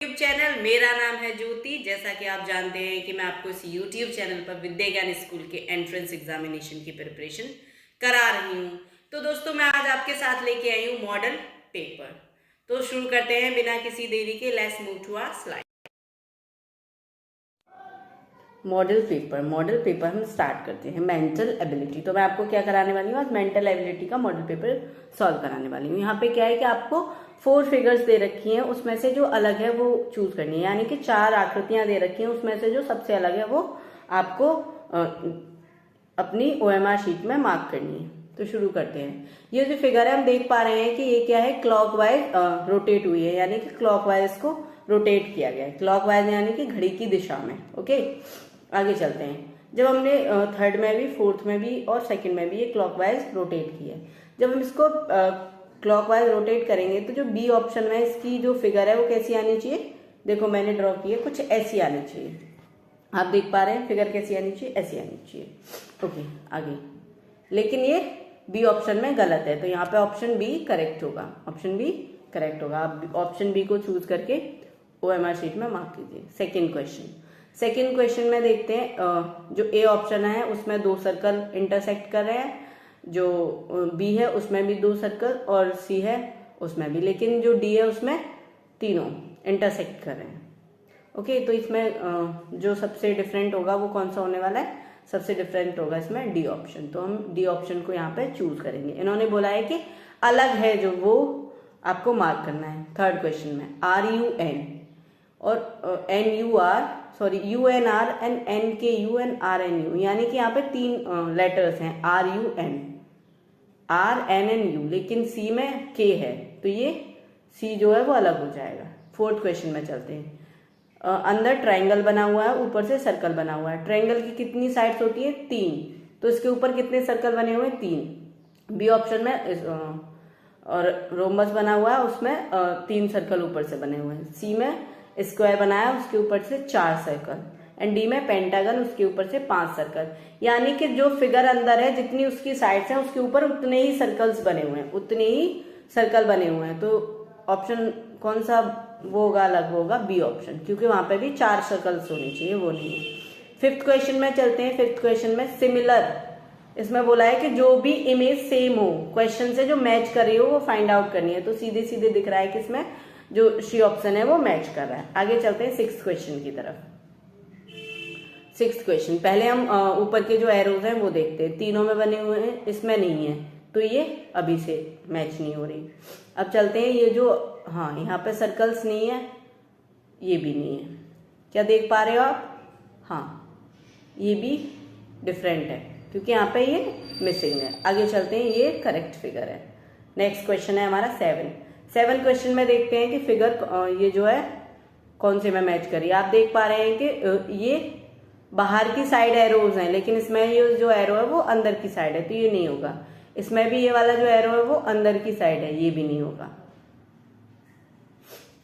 YouTube channel. मेरा नाम है ज्योति। जैसा कि आप जानते हैं कि मैं आपको इस यूट्यूब चैनल पर विद्या ज्ञान स्कूल के एंट्रेंस एग्जामिनेशन की प्रिपरेशन करा रही हूँ। तो दोस्तों, मैं आज आपके साथ लेके आई हूँ मॉडल पेपर। तो शुरू करते हैं बिना किसी देरी के। Let's move to our slide. Model paper हम स्टार्ट करते हैं। Mental ability. तो मैं आपको क्या कराने वाली हूँ आज? मेंटल एबिलिटी का मॉडल पेपर सॉल्व कराने वाली हूँ। यहाँ पे क्या है कि आपको 4 फिगर्स दे रखी हैं, उसमें से जो अलग है वो चूज करनी है। यानी कि 4 आकृतियां दे रखी हैं, उसमें से जो सबसे अलग है वो आपको अपनी OMR शीट में मार्क करनी है। तो शुरू करते हैं। ये जो फिगर है हम देख पा रहे हैं कि ये क्या है, क्लॉकवाइज रोटेट हुई है, यानी कि क्लॉकवाइज इसको रोटेट किया गया है। क्लॉकवाइज यानी कि घड़ी की दिशा में। ओके, आगे चलते हैं। जब हमने थर्ड में भी, फोर्थ में भी और सेकंड में भी ये क्लॉकवाइज रोटेट की है, जब हम इसको क्लॉकवाइज रोटेट करेंगे तो जो बी ऑप्शन में इसकी जो फिगर है वो कैसी आनी चाहिए? देखो मैंने ड्रॉ की है, कुछ ऐसी आनी चाहिए। आप देख पा रहे हैं फिगर कैसी आनी चाहिए? ऐसी आनी चाहिए। ओके, आगे। लेकिन ये बी ऑप्शन में गलत है, तो यहाँ पे ऑप्शन बी करेक्ट होगा। ऑप्शन बी करेक्ट होगा। आप ऑप्शन बी को चूज करके OMR शीट में मार्क कीजिए। सेकेंड क्वेश्चन में देखते हैं। जो ए ऑप्शन है उसमें 2 सर्कल इंटरसेक्ट कर रहे हैं, जो बी है उसमें भी 2 सर्कल और सी है उसमें भी, लेकिन जो डी है उसमें तीनों इंटरसेक्ट कर रहे हैं। ओके, तो इसमें जो सबसे डिफरेंट होगा वो कौन सा होने वाला है? सबसे डिफरेंट होगा इसमें डी ऑप्शन। तो हम डी ऑप्शन को यहाँ पे चूज करेंगे। इन्होंने बोला है कि अलग है जो, वो आपको मार्क करना है। थर्ड क्वेश्चन में RUN और UNR and NKU and RNU, यानी कि यहाँ पे 3 लेटर्स हैं, RUN, RN एंड U, लेकिन C में K है, तो ये C जो है वो अलग हो जाएगा। फोर्थ क्वेश्चन में चलते हैं। अंदर ट्रायंगल बना हुआ है, ऊपर से सर्कल बना हुआ है। ट्रायंगल की कितनी साइड्स होती है? 3, तो इसके ऊपर कितने सर्कल बने हुए हैं? 3। बी ऑप्शन में और रोमबस बना हुआ है, उसमें 3 सर्कल ऊपर से बने हुए हैं। सी में स्क्वायर बनाया, उसके ऊपर से 4 सर्कल, एंड डी में पेंटागन, उसके ऊपर से 5 सर्कल। यानी कि जो फिगर अंदर है, जितनी उसकी साइड्स हैं उसके ऊपर उतने ही सर्कल्स बने हुए हैं, उतने ही सर्कल बने हुए हैं। तो ऑप्शन कौन सा वो होगा? अलग होगा बी ऑप्शन, क्योंकि वहां पे भी 4 सर्कल्स होनी चाहिए, वो नहीं है। फिफ्थ क्वेश्चन में चलते हैं। फिफ्थ क्वेश्चन में सिमिलर, इसमें बोला है कि जो भी इमेज सेम हो, क्वेश्चन से जो मैच कर रही हो वो फाइंड आउट करनी है। तो सीधे सीधे दिख रहा है कि इसमें जो सी ऑप्शन है वो मैच कर रहा है। आगे चलते हैं सिक्स्थ क्वेश्चन की तरफ। सिक्स्थ क्वेश्चन, पहले हम ऊपर के जो एरोज हैं वो देखते हैं। तीनों में बने हुए हैं, इसमें नहीं है, तो ये अभी से मैच नहीं हो रही। अब चलते हैं, ये जो, हाँ यहाँ पे सर्कल्स नहीं है, ये भी नहीं है। क्या देख पा रहे हो आप? हाँ, ये भी डिफरेंट है क्योंकि यहाँ पे ये मिसिंग है। आगे चलते हैं, ये करेक्ट फिगर है। नेक्स्ट क्वेश्चन है हमारा 7 क्वेश्चन में देखते हैं कि फिगर ये जो है कौन से में मैच करी। आप देख पा रहे हैं कि ये बाहर की साइड एरोज हैं, लेकिन इसमें ये जो एरो है वो अंदर की साइड है, तो ये नहीं होगा। इसमें भी ये वाला जो एरो है वो अंदर की साइड है, ये भी नहीं होगा।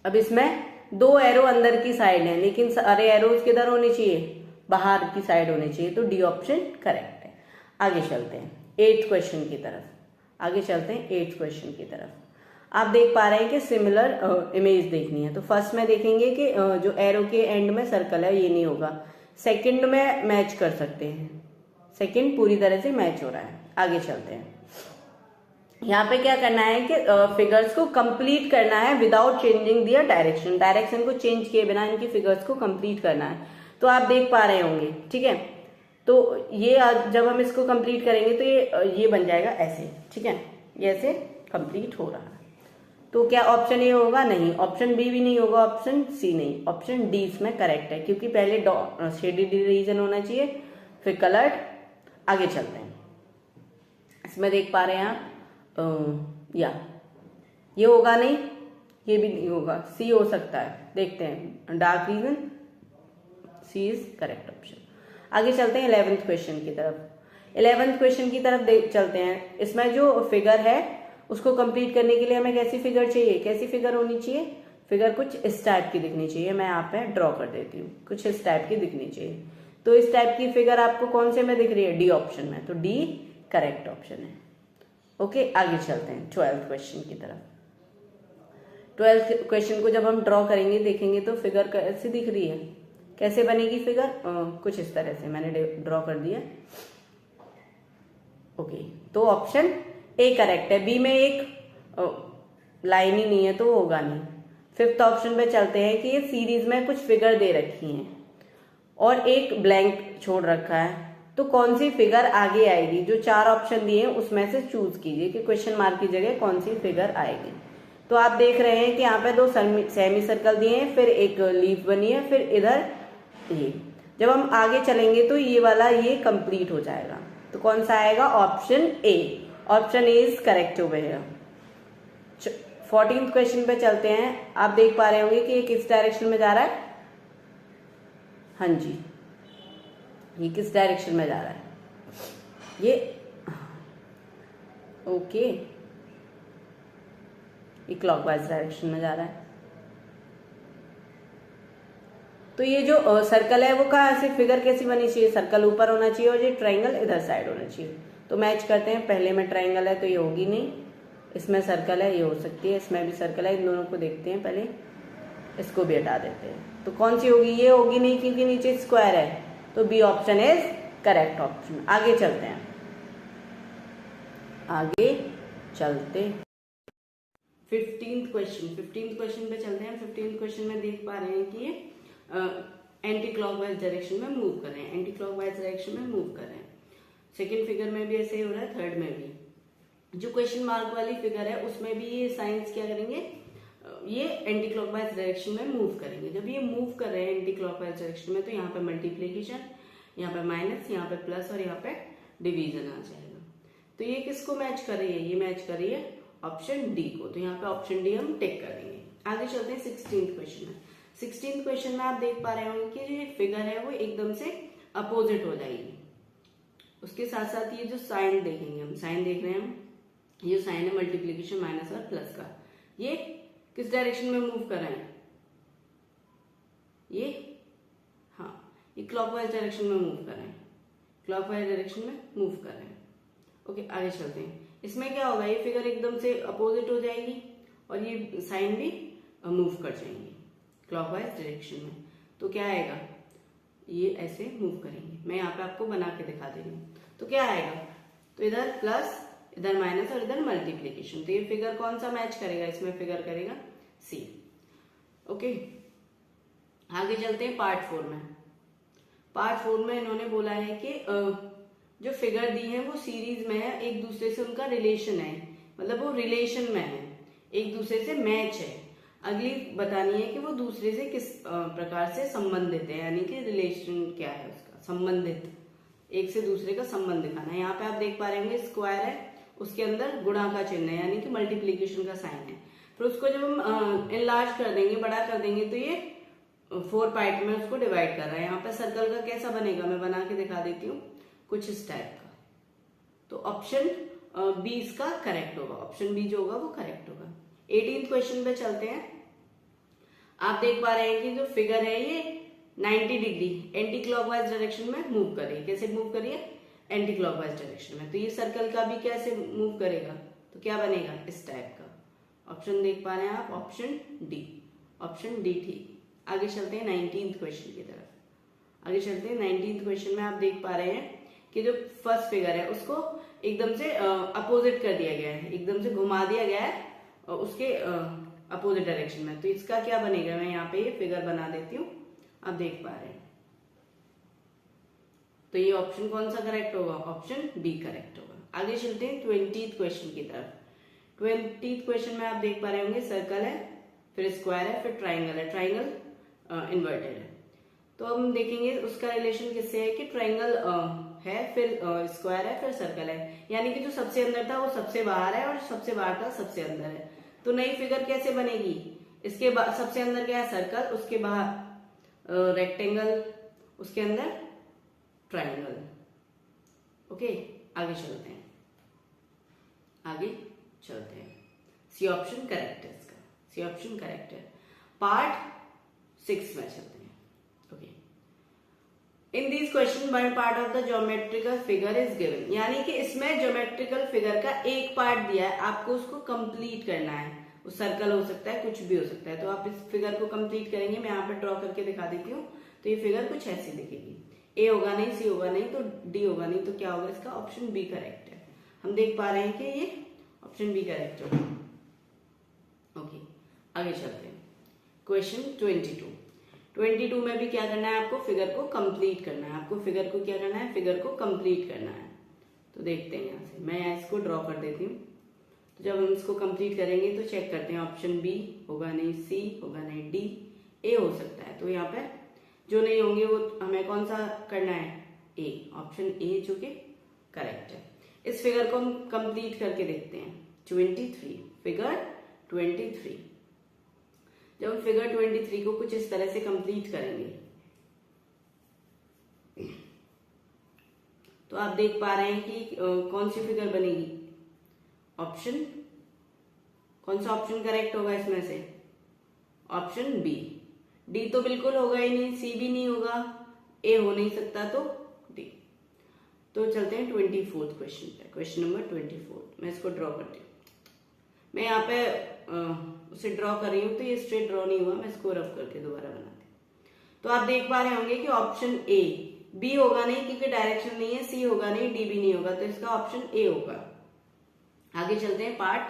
अब इसमें 2 एरो अंदर की साइड है, लेकिन सारे एरोज किधर होने चाहिए? बाहर की साइड होने चाहिए, तो डी ऑप्शन करेक्ट है। आगे चलते हैं 8th क्वेश्चन की तरफ। आगे चलते हैं 8th क्वेश्चन की तरफ। आप देख पा रहे हैं कि सिमिलर इमेज देखनी है। तो फर्स्ट में देखेंगे कि जो एरो के एंड में सर्कल है, ये नहीं होगा। सेकंड में मैच कर सकते हैं, सेकंड पूरी तरह से मैच हो रहा है। आगे चलते हैं। यहाँ पे क्या करना है कि फिगर्स को कंप्लीट करना है विदाउट चेंजिंग दियर डायरेक्शन। डायरेक्शन को चेंज किए बिना इनकी फिगर्स को कंप्लीट करना है। तो आप देख पा रहे होंगे, ठीक है। तो ये जब हम इसको कंप्लीट करेंगे तो ये बन जाएगा ऐसे, ठीक है। ये ऐसे कंप्लीट हो रहा है। तो क्या ऑप्शन ए होगा? नहीं। ऑप्शन बी भी नहीं होगा, ऑप्शन सी नहीं, ऑप्शन डी इसमें करेक्ट है, क्योंकि पहले शेडेड रीजन होना चाहिए, फिर कलर्ड। आगे चलते हैं। इसमें देख पा रहे हैं आप, या ये होगा नहीं, ये भी नहीं होगा, सी हो सकता है। देखते हैं, dark region, C is correct option. आगे चलते हैं 11th क्वेश्चन की तरफ। 11th क्वेश्चन की तरफ चलते हैं। इसमें जो फिगर है उसको कंप्लीट करने के लिए हमें कैसी फिगर चाहिए? कैसी फिगर होनी चाहिए? फिगर कुछ इस टाइप की दिखनी चाहिए। मैं यहाँ पे ड्रॉ कर देती हूँ, कुछ इस टाइप की दिखनी चाहिए। तो इस टाइप की फिगर आपको कौन से में दिख रही है? डी ऑप्शन में, तो डी करेक्ट ऑप्शन है। ओके, आगे चलते हैं 12th क्वेश्चन की तरफ। 12th क्वेश्चन को जब हम ड्रॉ करेंगे देखेंगे तो फिगर कैसे दिख रही है, कैसे बनेगी फिगर, कुछ इस तरह से मैंने ड्रॉ कर दिया। ओके, तो ऑप्शन ए करेक्ट है। बी में एक लाइन ही नहीं है तो होगा नहीं। फिफ्थ ऑप्शन पे चलते हैं कि ये सीरीज में कुछ फिगर दे रखी हैं और एक ब्लैंक छोड़ रखा है, तो कौन सी फिगर आगे आएगी। जो 4 ऑप्शन दिए हैं उसमें से चूज कीजिए कि क्वेश्चन मार्क की जगह कौन सी फिगर आएगी। तो आप देख रहे हैं कि यहाँ पे 2 सेमी सर्कल दिए हैं, फिर एक लीफ बनी है, फिर इधर ये। जब हम आगे चलेंगे तो ये वाला ये कंप्लीट हो जाएगा, तो कौन सा आएगा, option A. Option A is correct over here. 14th question पे चलते हैं। आप देख पा रहे होंगे कि ये किस डायरेक्शन में जा रहा है। हाँ जी, ये किस डायरेक्शन में जा रहा है, ये ओके, ये क्लॉकवाइज डायरेक्शन में जा रहा है। तो ये जो सर्कल है वो कहाँ से, फिगर कैसी बनी चाहिए, सर्कल ऊपर होना चाहिए और ये ट्रायंगल इधर साइड होना चाहिए। तो मैच करते हैं। पहले में ट्रायंगल है तो ये होगी नहीं, इसमें सर्कल है ये हो सकती है, इसमें भी सर्कल है, इन दोनों को देखते हैं पहले, इसको भी हटा देते हैं। तो कौन सी होगी, ये होगी नहीं क्योंकि नीचे स्क्वायर है, तो B option is correct option. आगे चलते हैं, आगे चलते 15th क्वेश्चन पे चलते हैं। 15th क्वेश्चन में देख पा रहे हैं कि ये एंटी क्लॉकवाइज डायरेक्शन में मूव कर रहे हैं, एंटी क्लॉकवाइज डायरेक्शन में मूव कर रहे हैं। सेकेंड फिगर में भी ऐसे ही हो रहा है, थर्ड में भी। जो क्वेश्चन मार्क वाली फिगर है उसमें भी ये साइंस क्या करेंगे, ये एंटी क्लॉकवाइज डायरेक्शन में मूव करेंगे। जब ये मूव कर रहे हैं एंटी क्लॉकवाइज डायरेक्शन में तो यहाँ पे मल्टीप्लीकेशन, यहाँ पे माइनस, यहाँ पे प्लस और यहाँ पे डिवीजन आ जाएगा। तो ये किसको मैच कर रही है, ये मैच कर रही है ऑप्शन डी को। तो यहाँ पे ऑप्शन डी हम टिक कर देंगे। आगे चलते हैं 16th क्वेश्चन में। 16th क्वेश्चन में आप देख पा रहे होंगे कि जो फिगर है वो एकदम से अपोजिट हो जाएगी। उसके साथ साथ ये जो साइन देखेंगे हम, साइन देख रहे हैं हम, ये साइन है मल्टीप्लीकेशन माइनस और प्लस का, ये किस डायरेक्शन में मूव कर रहे हैं, ये हाँ, ये क्लॉकवाइज डायरेक्शन में मूव कर रहे हैं, क्लॉकवाइज डायरेक्शन में मूव कर रहे हैं। ओके, आगे चलते हैं। इसमें क्या होगा, ये फिगर एकदम से अपोजिट हो जाएगी और ये साइन भी मूव कर जाएंगे क्लॉकवाइज डायरेक्शन में। तो क्या आएगा, ये ऐसे मूव करेंगे। मैं यहाँ पे आपको बना के दिखा दे रही हूँ। तो क्या आएगा, तो इधर प्लस, इधर माइनस और इधर मल्टीप्लीकेशन। तो ये फिगर कौन सा मैच करेगा, इसमें फिगर करेगा सी। ओके, आगे चलते हैं पार्ट 4 में। पार्ट 4 में इन्होंने बोला है कि जो फिगर दी है वो सीरीज में है, एक दूसरे से उनका रिलेशन है, मतलब वो रिलेशन में है, एक दूसरे से मैच है। अगली बतानी है कि वो दूसरे से किस प्रकार से संबंधित है, यानी कि रिलेशन क्या है उसका, संबंधित, एक से दूसरे का संबंध दिखाना है। यहाँ पे आप देख पा रहे होंगे स्क्वायर है, उसके अंदर गुणा का चिन्ह है, यानी कि मल्टीप्लीकेशन का साइन है। फिर उसको जब हम इनलार्ज कर देंगे, बड़ा कर देंगे, तो ये 4 पार्ट में उसको डिवाइड कर रहा है। यहाँ पे सर्कल का कैसा बनेगा, मैं बना के दिखा देती हूँ, कुछ इस टाइप का। तो ऑप्शन बी इसका करेक्ट होगा, ऑप्शन बी जो होगा वो करेक्ट होगा। 18th क्वेश्चन पे चलते हैं। आप देख पा रहे हैं कि जो फिगर है ये 90 डिग्री एंटी क्लॉकवाइज डायरेक्शन में मूव कर रही है। कैसे मूव कर रही है, एंटी क्लॉकवाइज डायरेक्शन में। तो ये सर्कल का भी कैसे मूव करेगा, तो क्या बनेगा, इस टाइप का। ऑप्शन देख पा रहे हैं आप, ऑप्शन डी, ऑप्शन डी ठीक। आगे चलते हैं 19th क्वेश्चन की तरफ। आगे चलते हैं 19th क्वेश्चन में आप देख पा रहे हैं कि जो फर्स्ट फिगर है उसको एकदम से अपोजिट कर दिया गया है, एकदम से घुमा दिया गया है उसके अपोजिट डायरेक्शन में। तो इसका क्या बनेगा, मैं यहाँ पे ये फिगर बना देती हूँ, आप देख पा रहे हैं। तो ये ऑप्शन कौन सा करेक्ट होगा, ऑप्शन डी करेक्ट होगा। आगे चलते हैं 20th क्वेश्चन की तरफ। 20th क्वेश्चन में आप देख पा रहे होंगे सर्कल है, फिर स्क्वायर है, फिर ट्राइंगल है, ट्राइंगल इन्वर्टेड है। तो हम देखेंगे उसका रिलेशन किससे है कि ट्राइंगल है, फिर स्क्वायर है, फिर सर्कल है, यानी कि जो सबसे अंदर था वो सबसे बाहर है और सबसे बाहर था सबसे अंदर है। तो नई फिगर कैसे बनेगी, इसके सबसे अंदर क्या है, सर्कल, उसके बाहर रेक्टेंगल, उसके अंदर ट्राइंगल। ओके, आगे चलते हैं, आगे चलते हैं। सी ऑप्शन करेक्ट है इसका, सी ऑप्शन करेक्ट है। पार्ट 6 में चलते हैं। Okay, in this question one part of the geometrical figure is given, यानी कि इसमें ज्योमेट्रिकल फिगर का एक पार्ट दिया है, आपको उसको कंप्लीट करना है। वो सर्कल हो सकता है, कुछ भी हो सकता है। तो आप इस फिगर को कंप्लीट करेंगे, मैं यहाँ पे ड्रॉ करके दिखा देती हूँ। तो ये फिगर कुछ ऐसी दिखेगी, ए होगा नहीं, सी होगा नहीं, तो डी होगा नहीं, तो क्या होगा इसका? ऑप्शन बी करेक्ट है। हम देख पा रहे हैं कि ये ऑप्शन बी करेक्ट होगा। ओके, आगे चलते हैं। क्वेश्चन 22 में भी क्या करना है आपको? फिगर को कंप्लीट करना है। आपको फिगर को क्या करना है? फिगर को कंप्लीट करना है। तो देखते हैं यहाँ से, मैं इसको ड्रॉ कर देती हूँ। तो जब हम इसको कंप्लीट करेंगे तो चेक करते हैं, ऑप्शन बी होगा नहीं, सी होगा नहीं, डी, ए हो सकता है। तो यहाँ पे जो नहीं होंगे वो हमें कौन सा करना है? ए, ऑप्शन ए जो कि करेक्ट है। इस फिगर को हम कंप्लीट करके देखते हैं। 23, फिगर 23। जब हम फिगर 23 को कुछ इस तरह से कंप्लीट करेंगे तो आप देख पा रहे हैं कि कौन सी फिगर बनेगी? ऑप्शन, कौन सा ऑप्शन करेक्ट होगा इसमें से? Option B. डी तो बिल्कुल होगा ही नहीं, सी भी नहीं होगा, ए हो नहीं सकता, तो डी। तो चलते हैं 24th क्वेश्चन पे। क्वेश्चन नंबर 24, मैं इसको ड्रॉ करती हूँ। मैं यहाँ पे उसे ड्रॉ कर रही हूँ तो ये स्ट्रेट ड्रॉ नहीं हुआ, मैं इसको रफ करके दोबारा बनाती हूँ। तो आप देख पा रहे होंगे कि ऑप्शन ए, बी होगा नहीं क्योंकि डायरेक्शन नहीं है, सी होगा नहीं, डी भी नहीं होगा, तो इसका ऑप्शन ए होगा। आगे चलते हैं पार्ट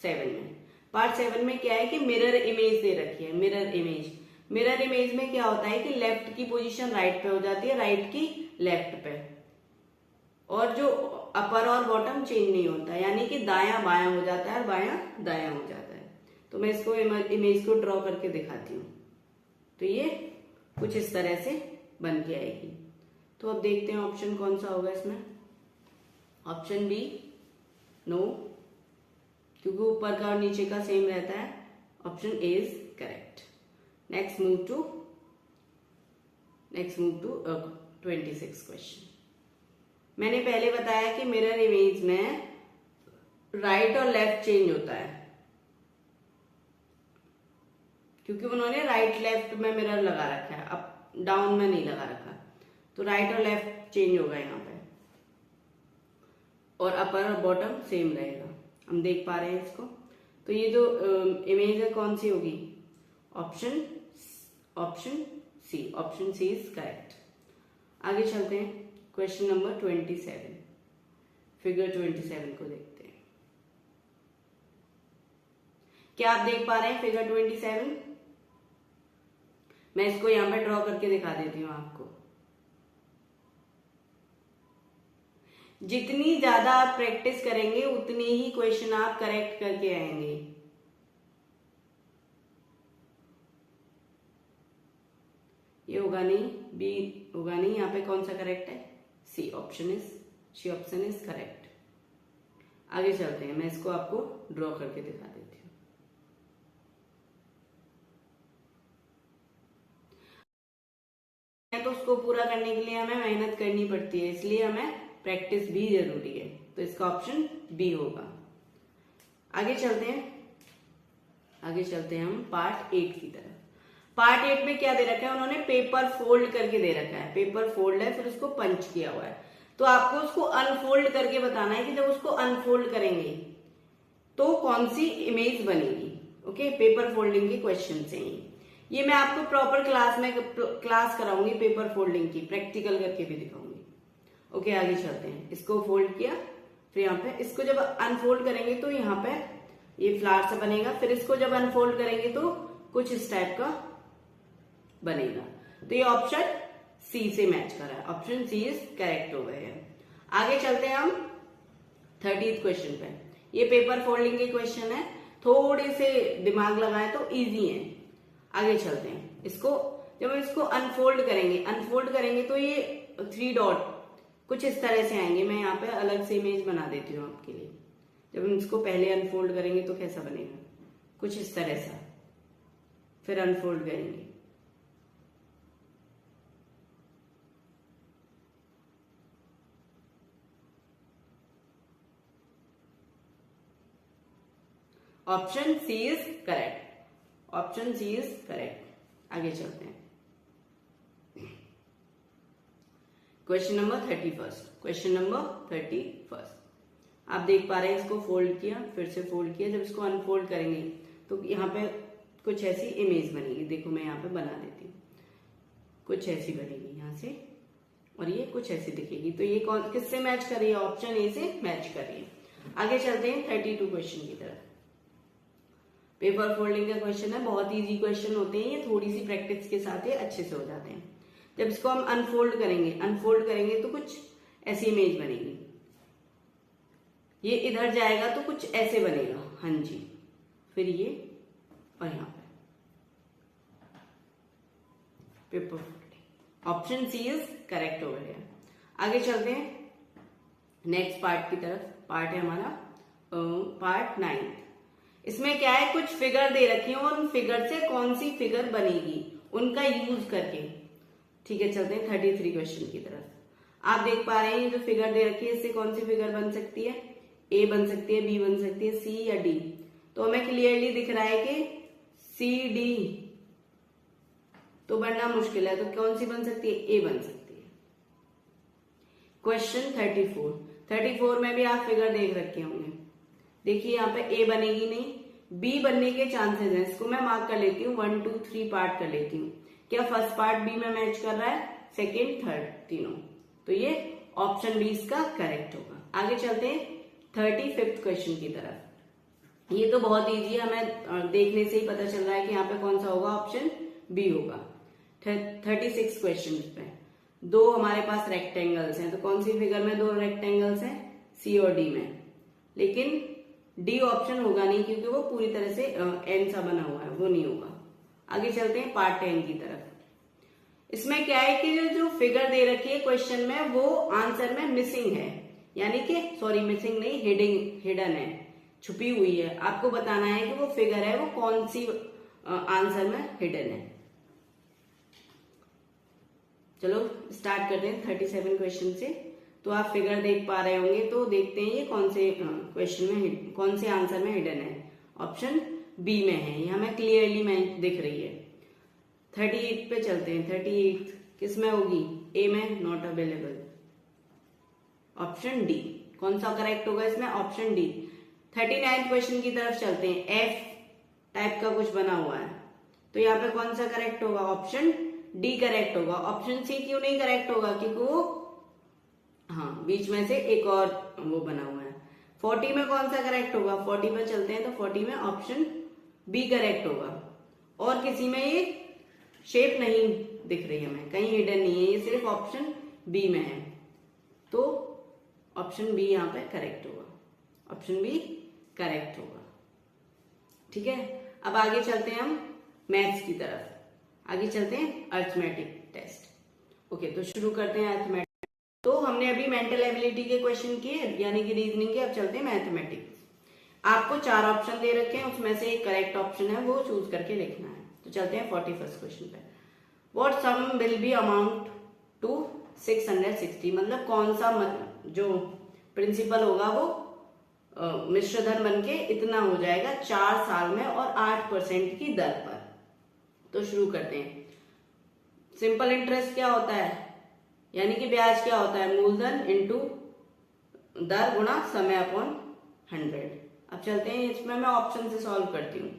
7 में। पार्ट 7 में क्या है कि मिरर इमेज दे रखी है। मिरर इमेज, मिरर इमेज में क्या होता है कि लेफ्ट की पोजीशन राइट पे हो जाती है, राइट की लेफ्ट पे, और जो अपर और बॉटम चेंज नहीं होता, यानी कि दायां बायां हो जाता है और बायां दायां हो जाता है। तो मैं इसको इमेज को ड्रॉ करके दिखाती हूँ। तो ये कुछ इस तरह से बन के आएगी। तो अब देखते हैं ऑप्शन कौन सा होगा इसमें। ऑप्शन बी नो, क्योंकि ऊपर का और नीचे का सेम रहता है। Option A is correct. Next move to 26 question. मैंने पहले बताया कि मिरर इमेज में राइट और लेफ्ट चेंज होता है, क्योंकि उन्होंने राइट लेफ्ट में मिरर लगा रखा है, अप डाउन में नहीं लगा रखा। तो राइट और लेफ्ट चेंज होगा यहाँ पे, और अपर और बॉटम सेम रहेगा। हम देख पा रहे हैं इसको। तो ये जो इमेज है कौन सी होगी? Option C. Option C is correct. आगे चलते हैं क्वेश्चन नंबर 27, फिगर 27 को देखते हैं। क्या आप देख पा रहे हैं फिगर 27? मैं इसको यहां पे ड्रॉ करके दिखा देती हूं आपको। जितनी ज्यादा आप प्रैक्टिस करेंगे उतनी ही क्वेश्चन आप करेक्ट करके आएंगे। ये होगा नहीं, बी होगा नहीं, यहाँ पे कौन सा करेक्ट है? C option is correct. आगे चलते हैं, मैं इसको आपको ड्रॉ करके दिखा देती हूँ। तो उसको पूरा करने के लिए हमें मेहनत करनी पड़ती है, इसलिए हमें प्रैक्टिस भी जरूरी है। तो इसका ऑप्शन बी होगा। आगे चलते हैं हम पार्ट 8 की तरफ। पार्ट 8 में क्या दे रखा है उन्होंने? पेपर फोल्ड करके दे रखा है। पेपर फोल्ड है, फिर उसको पंच किया हुआ है। तो आपको उसको अनफोल्ड करके बताना है कि जब उसको अनफोल्ड करेंगे तो कौन सी इमेज बनेगी। ओके, पेपर फोल्डिंग के क्वेश्चन से ही ये मैं आपको प्रॉपर क्लास कराऊंगी पेपर फोल्डिंग की, प्रैक्टिकल करके भी दिखाऊंगी। ओके, आगे चलते हैं। इसको फोल्ड किया, फिर यहाँ पे इसको जब अनफोल्ड करेंगे तो यहाँ पे ये फ्लावर सा बनेगा। फिर इसको जब अनफोल्ड करेंगे तो कुछ इस टाइप का बनेगा। तो ये ऑप्शन सी से मैच कर रहा है। ऑप्शन सी इज करेक्ट हो गए हैं। आगे चलते हैं हम 30th क्वेश्चन पे। ये पेपर फोल्डिंग के क्वेश्चन है, थोड़े से दिमाग लगाए तो इजी है। आगे चलते हैं। इसको जब हम इसको अनफोल्ड करेंगे तो ये 3 डॉट कुछ इस तरह से आएंगे। मैं यहाँ पे अलग से इमेज बना देती हूँ आपके लिए। जब हम इसको पहले अनफोल्ड करेंगे तो कैसा बनेगा? कुछ इस तरह सा। फिर अनफोल्ड करेंगे, option C is correct. Option C is correct. आगे चलते हैं क्वेश्चन नंबर 31। आप देख पा रहे हैं, इसको फोल्ड किया, फिर से फोल्ड किया। जब इसको अनफोल्ड करेंगे तो यहाँ पे कुछ ऐसी इमेज बनेगी। देखो मैं यहाँ पे बना देती हूँ, कुछ ऐसी बनेगी यहाँ से, और ये कुछ ऐसी दिखेगी। तो ये कौन किससे मैच कर रही है? ऑप्शन ए से मैच कर रही है। आगे चलते हैं 32 क्वेश्चन की तरफ। पेपर फोल्डिंग का क्वेश्चन है, बहुत इजी क्वेश्चन होते हैं ये, थोड़ी सी प्रैक्टिस के साथ ये अच्छे से हो जाते हैं। जब इसको हम अनफोल्ड करेंगे तो कुछ ऐसी इमेज बनेगी। ये इधर जाएगा तो कुछ ऐसे बनेगा, हाँ जी, फिर ये और यहाँ पे paper folding. Option C is correct over here. आगे चलते हैं नेक्स्ट पार्ट की तरफ। पार्ट है हमारा पार्ट 9। इसमें क्या है, कुछ फिगर दे रखी है और उन फिगर से कौन सी फिगर बनेगी उनका यूज करके। ठीक है, चलते हैं 33 क्वेश्चन की तरफ। आप देख पा रहे हैं ये जो फिगर दे रखी है, इससे कौन सी फिगर बन सकती है? ए बन सकती है, बी बन सकती है, सी या डी। तो हमें क्लियरली दिख रहा है कि सी डी तो बनना मुश्किल है, तो कौन सी बन सकती है? ए बन सकती है। क्वेश्चन 34 में भी आप फिगर देख रखे होंगे। देखिए यहाँ पे ए बनेगी नहीं, बी बनने के चांसेस हैं। इसको मैं मार्क कर लेती हूँ, 1 2 3 पार्ट कर लेती हूँ। क्या फर्स्ट पार्ट बी में मैच कर रहा है? सेकेंड, थर्ड, तीनों। तो ये ऑप्शन बी इसका करेक्ट होगा। आगे चलते हैं 35th क्वेश्चन की तरफ। ये तो बहुत इजी है, हमें देखने से ही पता चल रहा है कि यहाँ पे कौन सा होगा, ऑप्शन बी होगा। 36 क्वेश्चन पे दो हमारे पास रेक्टेंगल्स हैं, तो कौन सी फिगर में दो रेक्टेंगल्स हैं? सी और डी में। लेकिन डी ऑप्शन होगा नहीं क्योंकि वो पूरी तरह से एन सा बना हुआ है, वो नहीं होगा। आगे चलते हैं पार्ट 10 की तरफ। इसमें क्या है कि जो फिगर दे रखी है क्वेश्चन में वो आंसर में मिसिंग है, यानी कि सॉरी मिसिंग नहीं, हिडन है, छुपी हुई है। आपको बताना है कि वो फिगर है वो कौन सी आंसर में हिडन है। चलो स्टार्ट करते हैं 37 क्वेश्चन से। तो आप फिगर देख पा रहे होंगे, तो देखते हैं ये कौन से क्वेश्चन में कौन से आंसर में हिडन है। ऑप्शन बी में है, ये हमें क्लियरली दिख रही है। 38 पे चलते हैं। 38 किस में होगी? ए में, नॉट अवेलेबल। Option D. कौन सा करेक्ट होगा इसमें? Option D. 39 क्वेश्चन की तरफ चलते हैं। एफ टाइप का कुछ बना हुआ है, तो यहाँ पे कौन सा करेक्ट होगा? ऑप्शन डी करेक्ट होगा। ऑप्शन सी क्यों नहीं करेक्ट होगा? क्योंकि वो बीच में से एक और वो बना हुआ है। 40 में कौन सा करेक्ट होगा? 40 पे चलते हैं, तो 40 में ऑप्शन बी करेक्ट होगा। और किसी में ये शेप नहीं दिख रही हमें, कहीं हिडन नहीं है, ये सिर्फ ऑप्शन बी में है, तो ऑप्शन बी यहाँ पे करेक्ट होगा। ऑप्शन बी करेक्ट होगा। ठीक है, अब आगे चलते हैं हम मैथ्स की तरफ। आगे चलते हैं अर्थमेटिक टेस्ट। ओके, तो शुरू करते हैं अर्थमेटिक। तो हमने अभी मेंटल एबिलिटी के क्वेश्चन किए, यानी कि रीजनिंग के। अब चलते हैं मैथमेटिक्स। आपको 4 ऑप्शन दे रखे हैं, उसमें से एक करेक्ट ऑप्शन है, वो चूज करके लिखना है। तो चलते हैं 41st क्वेश्चन पे। What sum will be amount to 660? मतलब कौन सा जो प्रिंसिपल होगा वो मिश्र धन बन के इतना हो जाएगा 4 साल में और 8% की दर पर। तो शुरू करते हैं। सिंपल इंटरेस्ट क्या होता है, यानी कि ब्याज क्या होता है? मूलधन इंटू दर गुणा समय अपॉन 100। अब चलते हैं, इसमें मैं ऑप्शन से सॉल्व करती हूँ।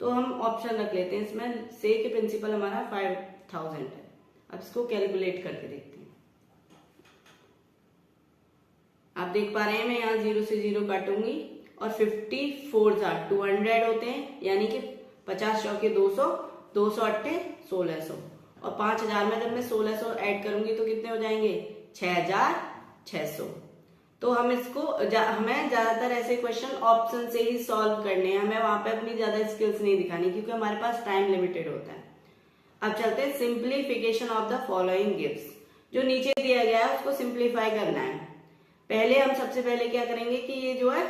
तो हम ऑप्शन रख लेते हैं इसमें। से के प्रिंसिपल हमारा 5000 है। अब इसको कैलकुलेट करके देखते हैं। आप देख पा रहे हैं मैं यहाँ 0 से 0 काटूंगी और 54 200 होते हैं, यानी कि 50 चौके 200, 200 अट्ठे 1600, और 5000 में जब मैं 1600 ऐड करूंगी तो कितने हो जाएंगे? 6600। तो हम इसको हमें ज्यादातर ऐसे क्वेश्चन ऑप्शन से ही सॉल्व करने हैं, हमें वहां पे अपनी ज्यादा स्किल्स नहीं दिखानी, क्योंकि हमारे पास टाइम लिमिटेड होता है। अब चलते हैं simplification of the following gives. जो नीचे दिया गया है उसको सिंप्लीफाई करना है। पहले हम सबसे पहले क्या करेंगे कि ये जो है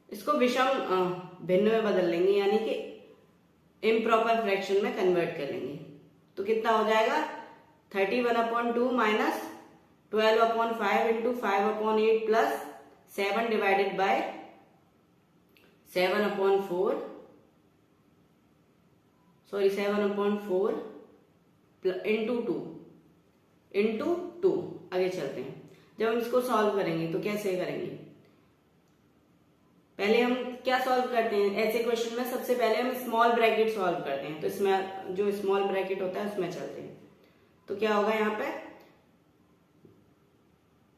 इसको विषम भिन्न में बदल लेंगे, यानी कि इम्प्रॉपर फ्रैक्शन में कन्वर्ट कर लेंगे। तो कितना हो जाएगा? 31/2 minus 12/5 into 5/8 plus 7 divided by 7/4 into 2। आगे चलते हैं। जब हम इसको सॉल्व करेंगे तो कैसे करेंगे? पहले हम क्या सॉल्व करते हैं ऐसे क्वेश्चन में, सबसे पहले हम स्मॉल ब्रैकेट सॉल्व करते हैं। तो इसमें जो स्मॉल ब्रैकेट होता है उसमें चलते हैं। तो क्या होगा यहाँ पे,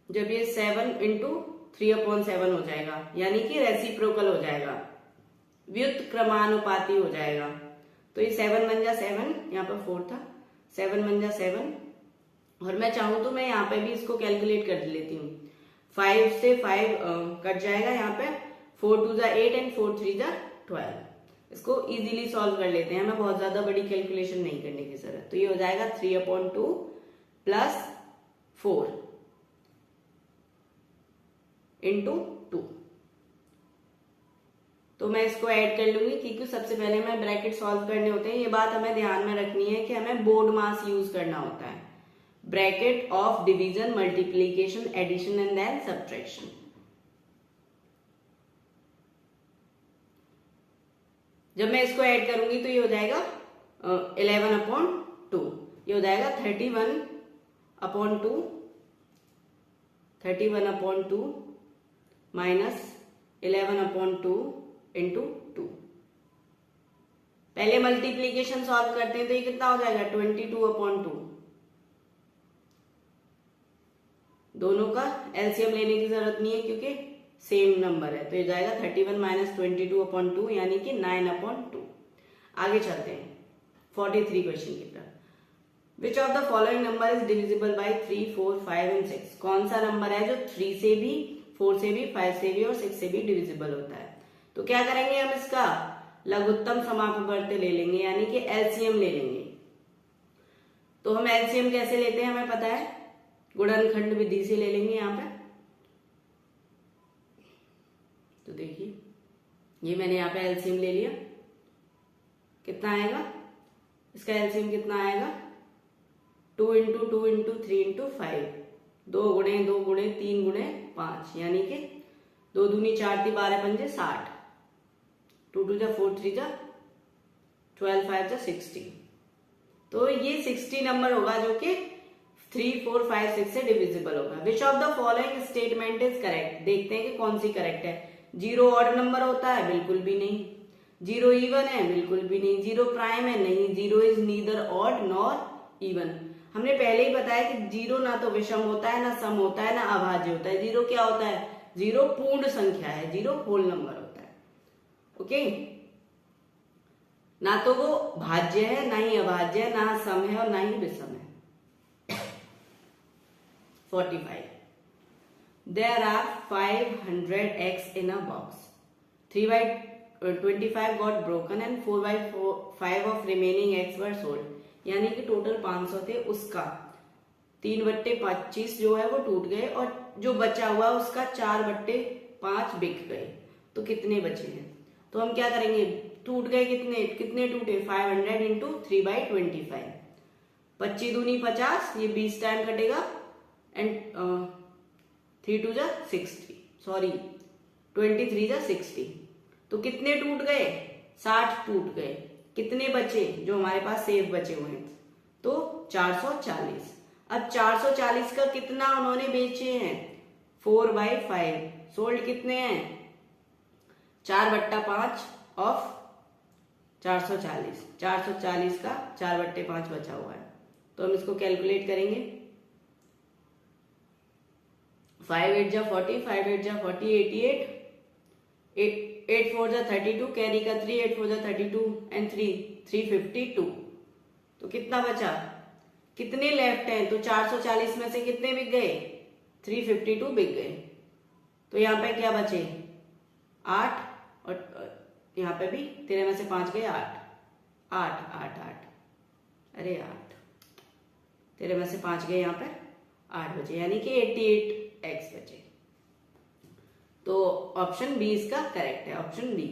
जब ये 7 इंटू 3/7 हो जाएगा, यानी कि रेसिप्रोकल हो जाएगा, व्युत्क्रमानुपाती हो जाएगा। तो ये 7 बन जा 7, यहाँ पर 4 था, 7 बन जा 7, और मैं चाहूं तो मैं यहाँ पे भी इसको कैलकुलेट कर लेती हूँ। 5 से 5 कट जाएगा यहाँ पे, 4 2 जा 8 एंड 4 3 जा 12। इसको इजीली सॉल्व कर लेते हैं, हमें बहुत ज्यादा बड़ी कैलकुलेशन नहीं करने की जरूरत। तो ये हो जाएगा 3/2 प्लस 4 इंटू 2। तो मैं इसको ऐड कर लूंगी, क्योंकि सबसे पहले हमें ब्रैकेट सॉल्व करने होते हैं। ये बात हमें ध्यान में रखनी है कि हमें बोर्ड मास यूज करना होता है। Bracket of division, multiplication, addition and then subtraction. जब मैं इसको ऐड करूंगी तो ये हो जाएगा 11/2, ये हो जाएगा 31/2, 31/2 माइनस 11/2 इंटू 2। पहले मल्टीप्लीकेशन सॉल्व करते हैं, तो ये कितना हो जाएगा 22/2। दोनों का एलसीएम लेने की जरूरत नहीं है क्योंकि सेम नंबर है। तो ये जाएगा 31 माइनस 22/2, यानी कि 9/2। आगे चलते हैं 43 क्वेश्चन की तरफ। विच of the following number is divisible by 3, 4, 5 and 6? कौन सा नंबर है जो 3 से भी, 4 से भी, 5 से भी और 6 से भी डिविजिबल होता है? तो क्या करेंगे हम, इसका लघुत्तम समापवर्त्य ले लेंगे, यानी कि एलसीएम ले लेंगे। तो हम एलसीएम कैसे लेते हैं हमें पता है, गुणनखंड विधि से ले लेंगे यहाँ पे। तो देखिए ये मैंने यहाँ पे एलसीएम ले लिया, कितना आएगा इसका एलसीएम, कितना आएगा 2 इंटू 2 इंटू 3 इंटू 5, 2 गुणे 2 गुणे 3 गुणे 5, यानी कि 2 दूनी 4 3 12 पंजे 60, 2 2 जा 4 3 जा 12 5 जा 60। तो ये 60 नंबर होगा जो कि 3, 4, 5, 6 से डिविजिबल होगा। विच of the following statement is correct? देखते हैं कि कौन सी करेक्ट है। 0 ऑड नंबर होता है, बिल्कुल भी नहीं। 0 इवन है, बिल्कुल भी नहीं। 0 प्राइम है, नहीं। 0 is neither odd nor even. हमने पहले ही बताया कि 0 ना तो विषम होता है, ना सम होता है, ना अभाज्य होता है। 0 क्या होता है? 0 पूर्ण संख्या है, 0 होल नंबर होता है। ओके, ना तो वो भाज्य है, ना ही अभाज्य है, ना सम है और ना ही विषम है। 45. There are 500 eggs in a box. 3/25 got broken and 4/5 of remaining eggs were sold. यानी कि टोटल 500 थे, उसका 3/25 जो है वो टूट गए और जो बचा हुआ उसका 4/5 बिक गए। तो कितने बचे हैं? तो हम क्या करेंगे, टूट गए कितने, कितने टूटे 500 इंटू 3/25, 25 दूनी 50, ये 20 टाइम कटेगा एंड 3 2 जा 60, सॉरी 23 जा 60। तो कितने टूट गए? 60 टूट गए। कितने बचे जो हमारे पास सेव बचे हुए हैं? तो 440। अब 440 का कितना उन्होंने बेचे हैं? 4/5। सोल्ड कितने हैं? 4/5 ऑफ 440। 440 का 4/5 बचा हुआ है। तो हम इसको कैलकुलेट करेंगे। 5 8 जा 40, 5 8 जा 40, 88, 8 4 जा 32, कैरी का 3, 8 4 जा 32 एंड 3 352। तो कितना बचा? कितने लेफ्ट हैं? तो 440 में से कितने बिक गए? 352 बिक गए। तो यहाँ पे क्या बचे? 8, और यहाँ पे भी तेरे में से 5 गए 8 8 8 8, अरे 8, तेरे में से 5 गए, यहाँ पे 8 बचे, यानी कि 88 एक्स बचे। तो ऑप्शन बी इसका करेक्ट है, ऑप्शन बी।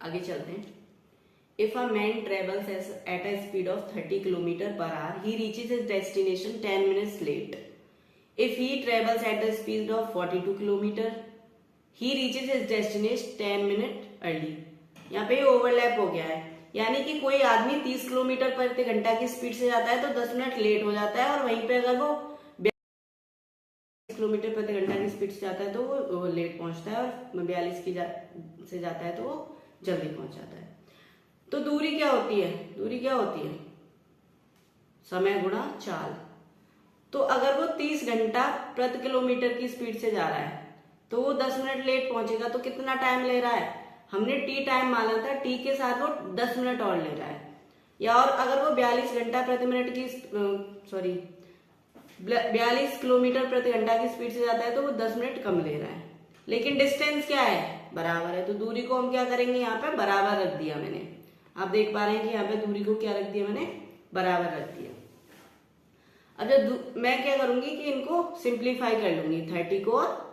आगे चलते हैं। If a man travels at a speed of 30 kilometre per hour, he reaches his destination 10 minutes late. If he travels at the speed of 42 kilometre, he reaches his destination 10 minute early. यहाँ पे overlap हो गया है, यानी कि कोई आदमी 30 kilometre प्रति घंटा की स्पीड से जाता है तो 10 मिनट लेट हो जाता है, और वहीं पे अगर वो 42 किलोमीटर प्रति घंटा की स्पीड से जाता है तो वो लेट पहुंचता है, और 42 से जाता है तो वो जल्दी पहुंच जाता है। तो दूरी क्या होती है? दूरी क्या होती है? समय गुणा चाल। तो अगर वो 30 घंटा प्रति किलोमीटर की स्पीड से जा रहा है तो वो 10 मिनट लेट पहुंचेगा, तो कितना टाइम ले रहा है? हमने टी टाइम माना था, टी के साथ वो 10 मिनट और ले रहा है। या और अगर वो 42 घंटा प्रति मिनट की 42 किलोमीटर प्रति घंटा की स्पीड से जाता है तो वो 10 मिनट कम ले रहा है, लेकिन डिस्टेंस क्या है? बराबर है। तो दूरी को हम क्या करेंगे? यहाँ पे बराबर रख दिया मैंने। आप देख पा रहे हैं कि यहाँ पे दूरी को क्या रख दिया मैंने? बराबर रख दिया। अब जब मैं क्या करूंगी कि इनको सिंप्लीफाई कर लूंगी, 30 को और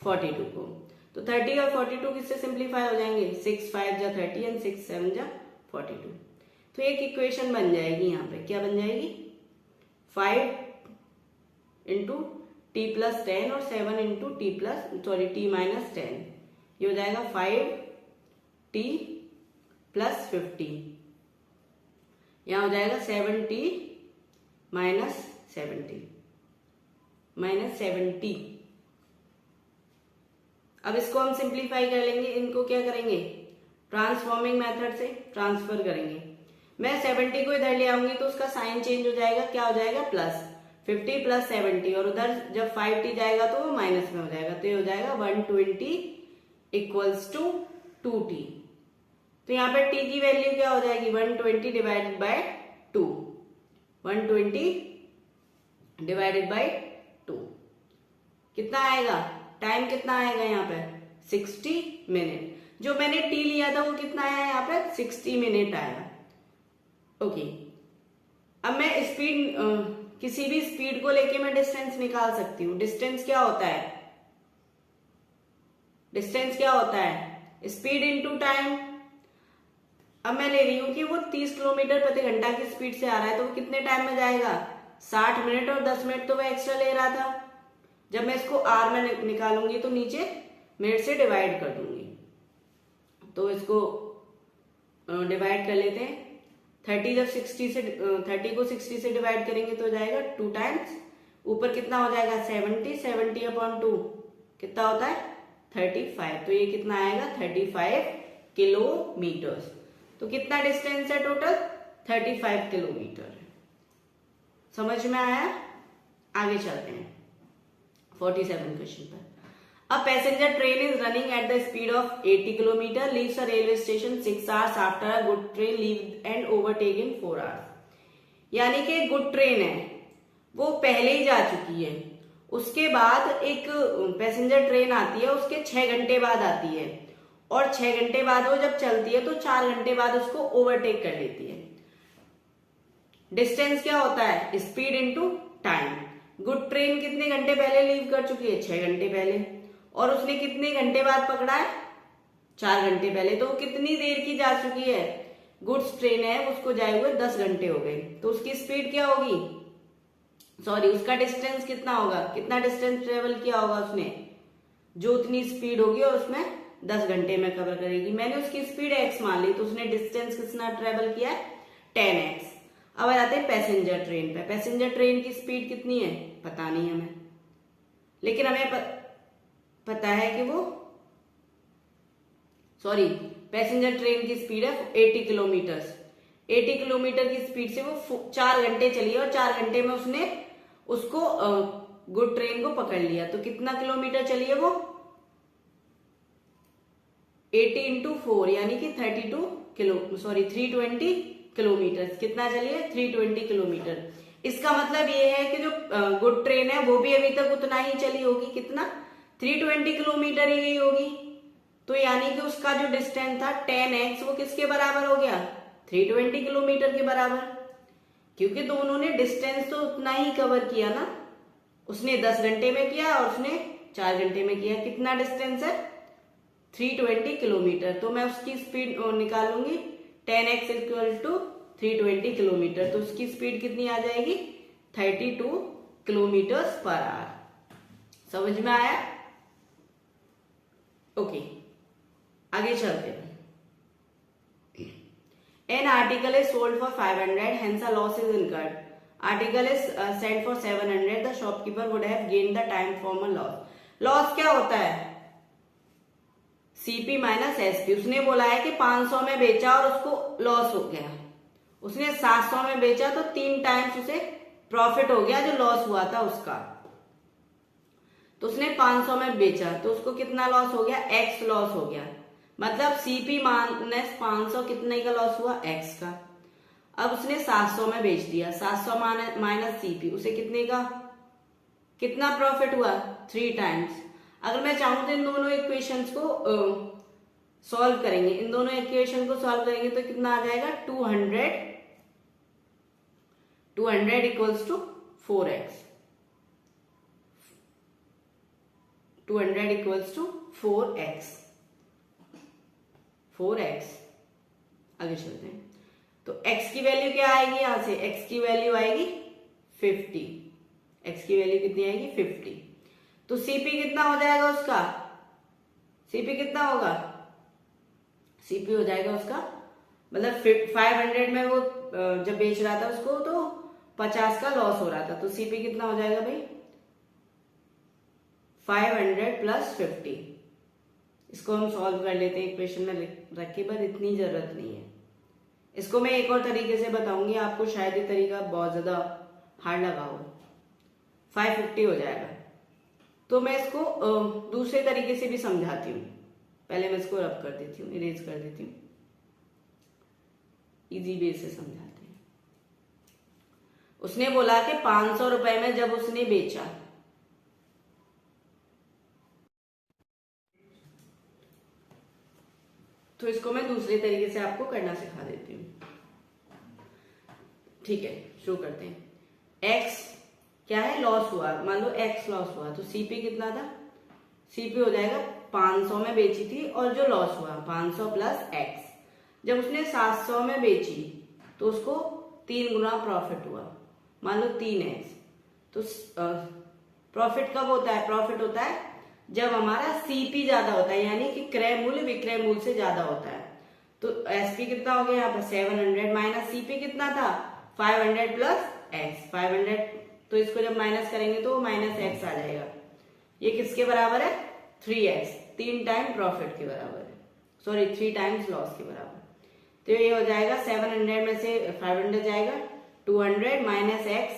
42 को। तो 30 और 42 किससे सिंप्लीफाई हो जाएंगे? 6 5 जा 30 एंड 6 7 जा 42। तो एक इक्वेशन बन जाएगी। यहाँ पे क्या बन जाएगी? 5 इंटू टी प्लस 10 और 7 इंटू टी माइनस 10। ये हो जाएगा 5t प्लस 50। यहाँ हो जाएगा 7t माइनस 70। अब इसको हम सिंप्लीफाई कर लेंगे। इनको क्या करेंगे? ट्रांसफॉर्मिंग मेथड से ट्रांसफर करेंगे। मैं 70 को इधर ले आऊंगी तो उसका साइन चेंज हो जाएगा। क्या हो जाएगा? प्लस 50 प्लस 70, और उधर जब 5t जाएगा तो वो माइनस में हो जाएगा। तो ये हो जाएगा 120 इक्वल्स टू 2t। तो यहाँ पे t की वैल्यू क्या हो जाएगी? 120 डिवाइडेड बाय 2। 120 डिवाइडेड बाय 2 कितना आएगा? टाइम कितना आएगा यहाँ पे? 60 मिनट। जो मैंने टी लिया था वो कितना आया यहाँ पे? 60 मिनट आया। ओके, अब मैं स्पीड, किसी भी स्पीड को लेके मैं डिस्टेंस निकाल सकती हूँ। डिस्टेंस क्या होता है? डिस्टेंस क्या होता है? Speed into time. अब मैं ले रही हूँ कि वो 30 किलोमीटर प्रति घंटा की स्पीड से आ रहा है तो वो कितने टाइम में जाएगा? 60 मिनट, और 10 मिनट तो वह एक्स्ट्रा ले रहा था। जब मैं इसको आर में निकालूंगी तो नीचे मिनट से डिवाइड कर दूंगी। तो इसको डिवाइड कर लेते हैं। 30 को 60 से डिवाइड करेंगे तो हो जाएगा 2 टाइम्स। ऊपर कितना हो जाएगा? 70 अपॉन 2 कितना होता है? 35। तो ये कितना आएगा? 35 किलोमीटर। तो कितना डिस्टेंस है टोटल? 35 किलोमीटर। समझ में आया? आगे चलते हैं 47 क्वेश्चन पर। A passenger train is running at the speed of 80 kilometer, leaves a railway station 6 hours after a good train leave and overtake in 4 hours. यानी कि गुड ट्रेन है, वो पहले ही जा चुकी है। उसके बाद एक पैसेंजर ट्रेन आती है, उसके 6 घंटे बाद आती है, और 6 घंटे बाद वो जब चलती है तो 4 घंटे बाद उसको ओवरटेक कर लेती है। डिस्टेंस क्या होता है? Speed into time. Good train कितने घंटे पहले लीव कर चुकी है? 6 घंटे पहले, और उसने कितने घंटे बाद पकड़ा है? 4 घंटे पहले। तो वो कितनी देर की जा चुकी है? गुड्स ट्रेन है, उसको जाए हुए 10 घंटे हो गए, तो उसकी स्पीड क्या होगी? सॉरी, उसका डिस्टेंस कितना होगा? कितना डिस्टेंस ट्रेवल किया होगा उसने? जो उतनी स्पीड होगी और उसमें 10 घंटे में कवर करेगी। मैंने उसकी स्पीड x मान ली, तो उसने डिस्टेंस कितना ट्रेवल किया है? 10x। अब आ जाते हैं पैसेंजर ट्रेन पे। पैसेंजर ट्रेन की स्पीड कितनी है? पता नहीं हमें, लेकिन हमें पता है कि वो पैसेंजर ट्रेन की स्पीड है 80 किलोमीटर। 80 किलोमीटर की स्पीड से वो 4 घंटे चली है, और 4 घंटे में उसने उसको गुड ट्रेन को पकड़ लिया। तो कितना किलोमीटर चली है वो? 80 इंटू 4 यानी कि 320 किलोमीटर। कितना चली है? 320 किलोमीटर। इसका मतलब ये है कि जो गुड ट्रेन है वो भी अभी तक उतना ही चली होगी। कितना? 320 किलोमीटर ही गई होगी। तो यानी कि उसका जो डिस्टेंस था 10x वो किसके बराबर हो गया? 320 किलोमीटर के बराबर, क्योंकि दोनों ने डिस्टेंस तो उतना ही कवर किया ना। उसने 10 घंटे में किया और उसने 4 घंटे में किया। कितना डिस्टेंस है? 320 किलोमीटर। तो मैं उसकी स्पीड निकालूंगी, 10x इक्वल टू 320 किलोमीटर। तो उसकी स्पीड कितनी आ जाएगी? 32 किलोमीटर पर आवर। समझ में आया? ओके, आगे चलते हैं। An article is sold for 500, hence a loss is incurred. Article is sent for 700, the shopkeeper would have gain the time from a loss. Loss क्या होता है? CP minus SP. उसने बोला है कि 500 में बेचा और उसको लॉस हो गया. उसने 700 में बेचा तो 3 टाइम्स उसे प्रॉफिट हो गया जो लॉस हुआ था उसका. तो उसने 500 में बेचा तो उसको कितना लॉस हो गया? एक्स लॉस हो गया. मतलब सीपी माइनस 500 कितने का लॉस हुआ? एक्स का. अब उसने 700 में बेच दिया. 700 माइनस सीपी, उसे कितने का कितना प्रॉफिट हुआ? 3 टाइम्स. अगर मैं चाहूं तो इन दोनों इक्वेशंस को सॉल्व करेंगे. इन दोनों इक्वेशन को सॉल्व करेंगे तो कितना आ जाएगा? 200 equals to 4x. 200 equals to 4x. आगे चलते हैं. तो x की वैल्यू क्या आएगी? यहां से x की वैल्यू आएगी 50. x की वैल्यू कितनी आएगी? 50. तो सीपी कितना हो जाएगा उसका? सीपी कितना होगा? सीपी हो जाएगा उसका, मतलब 500 में वो जब बेच रहा था उसको तो 50 का लॉस हो रहा था. तो सीपी कितना हो जाएगा भाई? 500 प्लस 50. इसको हम सॉल्व कर लेते हैं इक्वेशन में रख के, पर इतनी जरूरत नहीं है. इसको मैं एक और तरीके से बताऊंगी, आपको शायद ये तरीका बहुत ज्यादा हार्ड लगा हो. 550 हो जाएगा. तो मैं इसको दूसरे तरीके से भी समझाती हूँ. पहले मैं इसको रब कर देती हूँ, इरेज कर देती हूँ. इजी वे से समझाते हैं. उसने बोला कि 500 रुपए में जब उसने बेचा, तो इसको मैं दूसरे तरीके से आपको करना सिखा देती हूँ. ठीक है, शुरू करते हैं. एक्स क्या है? लॉस हुआ. मान लो एक्स लॉस हुआ तो सीपी कितना था? सीपी हो जाएगा 500 में बेची थी और जो लॉस हुआ 500 प्लस एक्स. जब उसने 700 में बेची तो उसको 3 गुना प्रॉफिट हुआ. मान लो 3x. तो प्रॉफिट कब होता है? प्रॉफिट होता है जब हमारा सीपी ज्यादा होता है, यानी कि क्रय मूल्य विक्रय मूल्य से ज्यादा होता है. तो एसपी कितना हो गया यहाँ पर? 700 माइनस सीपी कितना था? 500 प्लस एक्स. 500, तो इसको जब माइनस करेंगे तो माइनस एक्स आ जाएगा. ये किसके बराबर है? 3x. 3 टाइम प्रॉफिट के बराबर है. सॉरी, 3 टाइम्स लॉस के बराबर. तो ये हो जाएगा 700 में से 500 जाएगा, 200 minus x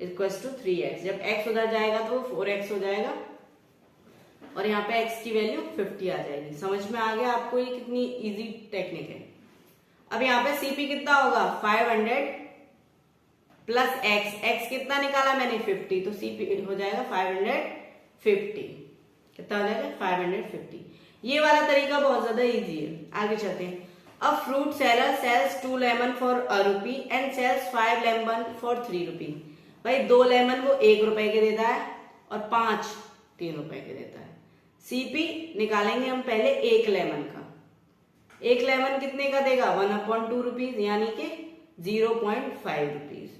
equals to 3x. जब x उधर जाएगा तो 4x हो जाएगा और यहाँ पे x की वैल्यू 50 आ जाएगी. समझ में आ गया आपको ये कितनी इजी टेक्निक है. अब यहाँ पे सीपी कितना होगा? 500 प्लस x. x कितना निकाला मैंने? 50. तो सीपी हो जाएगा 550. कितना हो जाएगा? 550. ये वाला तरीका बहुत ज्यादा इजी है. आगे चलते हैं. A fruit seller sells 2 lemon for ₹1 and sells 5 lemon for ₹3. भाई 2 लेमन वो 1 रुपए के देता है और 5 3 रुपए के देता है. सीपी निकालेंगे हम पहले 1 लेमन का. 1 लेमन कितने का देगा? 1/2 रुपीज, यानी कि 0.5 रुपीज.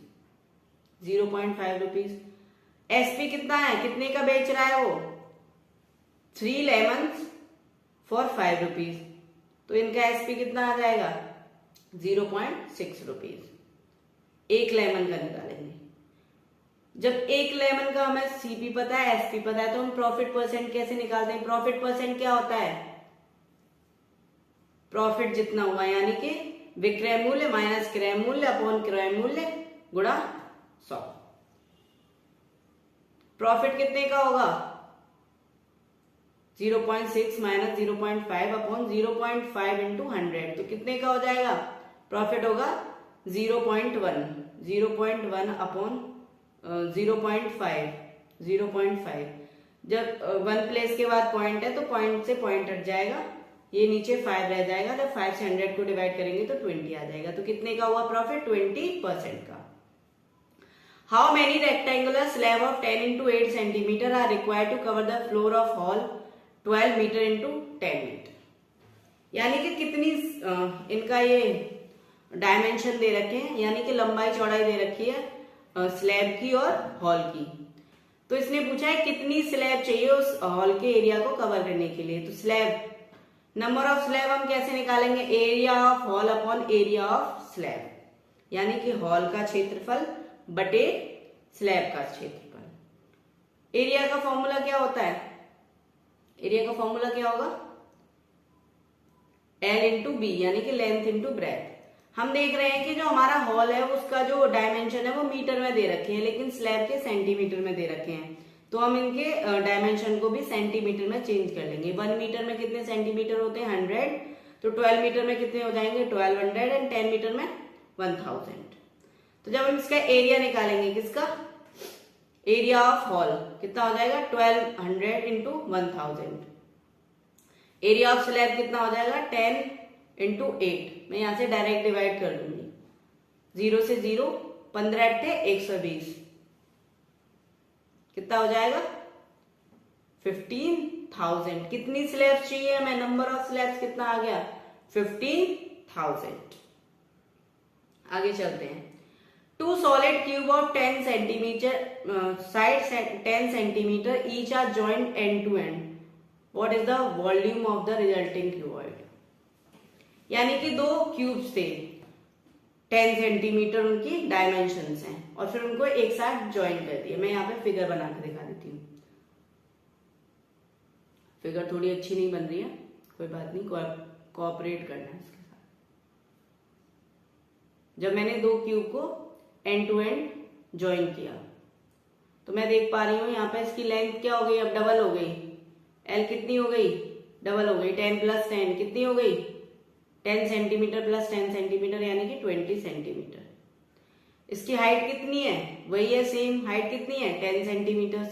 0.5 रुपीज. एसपी कितना है? कितने का बेच रहा है वो? 3 लेमन फॉर 5 रुपीज. तो इनका एसपी कितना आ जाएगा? 0.6 रुपीज. 1 लेमन का निकालेंगे. जब 1 लेमन का हमें सीपी पता है, एसपी पता है, तो हम प्रॉफिट परसेंट कैसे निकालते हैं? प्रॉफिट परसेंट क्या होता है? प्रॉफिट जितना हुआ, यानी कि विक्रय मूल्य माइनस क्रय मूल्य अपॉन क्रय मूल्य गुणा 100. प्रॉफिट कितने का होगा? 0.6 माइनस 0.5 अपॉन 0.5 इंटू 100. तो कितने का हो जाएगा? प्रॉफिट होगा 0.1. 0.1 अपॉन 0.5. 0.5. जब 1 प्लेस के बाद पॉइंट है तो पॉइंट से पॉइंट हट जाएगा, ये नीचे 5 रह जाएगा. जब 5 से 100 को डिवाइड करेंगे तो 20 आ जाएगा. तो कितने का हुआ प्रॉफिट? 20% का. How many rectangular slab of 10 into 8 centimetre are required to cover the floor of hall 12 metre into 10 metre. यानी कि कितनी इनका ये डायमेंशन दे रखे हैं, यानी कि लंबाई चौड़ाई दे रखी है स्लैब की और हॉल की. तो इसने पूछा है कितनी स्लैब चाहिए उस हॉल के एरिया को कवर करने के लिए. तो स्लैब नंबर ऑफ स्लैब हम कैसे निकालेंगे, area of hall upon area of slab, यानी कि हॉल का क्षेत्रफल बटे स्लैब का क्षेत्रफल। एरिया का फॉर्मूला क्या होता है, एरिया का फॉर्मूला क्या होगा, L इंटू बी, यानी कि लेंथ इंटू ब्रेथ। हम देख रहे हैं कि जो हमारा हॉल है उसका जो डायमेंशन है वो मीटर में दे रखे हैं, लेकिन स्लैब के सेंटीमीटर में दे रखे हैं, तो हम इनके डायमेंशन को भी सेंटीमीटर में चेंज कर लेंगे। 1 मीटर में कितने सेंटीमीटर होते हैं, 100, तो 12 मीटर में कितने हो जाएंगे, 1200, एंड 10 मीटर में 1000। तो जब हम इसका एरिया निकालेंगे, किसका, एरिया ऑफ हॉल कितना हो जाएगा, 1200 इंटू 1000। एरिया ऑफ स्लैब कितना हो जाएगा, 10 इंटू 8। मैं यहां से डायरेक्ट डिवाइड कर दूंगी, 0 से 0, 15 × 120, कितना हो जाएगा, 15,000। कितनी स्लैब्स चाहिए हमें, नंबर ऑफ स्लैब्स कितना आ गया, 15,000। आगे चलते हैं। 2 solid cube of 10 centimeter sides 10 centimeter each are joined end to end. What is the volume of the resulting cuboid? यानी कि 2 क्यूब्स थे, 10 सेंटीमीटर उनकी डायमेंशंस हैं, और फिर उनको एक साथ ज्वाइन कर दिया। मैं यहाँ पे फिगर बना के दिखा देती हूँ। फिगर थोड़ी अच्छी नहीं बन रही है, कोई बात नहीं, कोऑपरेट करना है इसके साथ। जब मैंने 2 क्यूब को एंड टू एंड ज्वाइन किया तो मैं देख पा रही हूँ यहाँ पे इसकी लेंथ क्या हो गई, अब डबल हो गई। एल कितनी हो गई, डबल हो गई। 10 + 10 कितनी हो गई, 10 सेंटीमीटर + 10 सेंटीमीटर, यानी कि 20 सेंटीमीटर। इसकी हाइट कितनी है, वही है सेम। हाइट कितनी है, 10 सेंटीमीटर।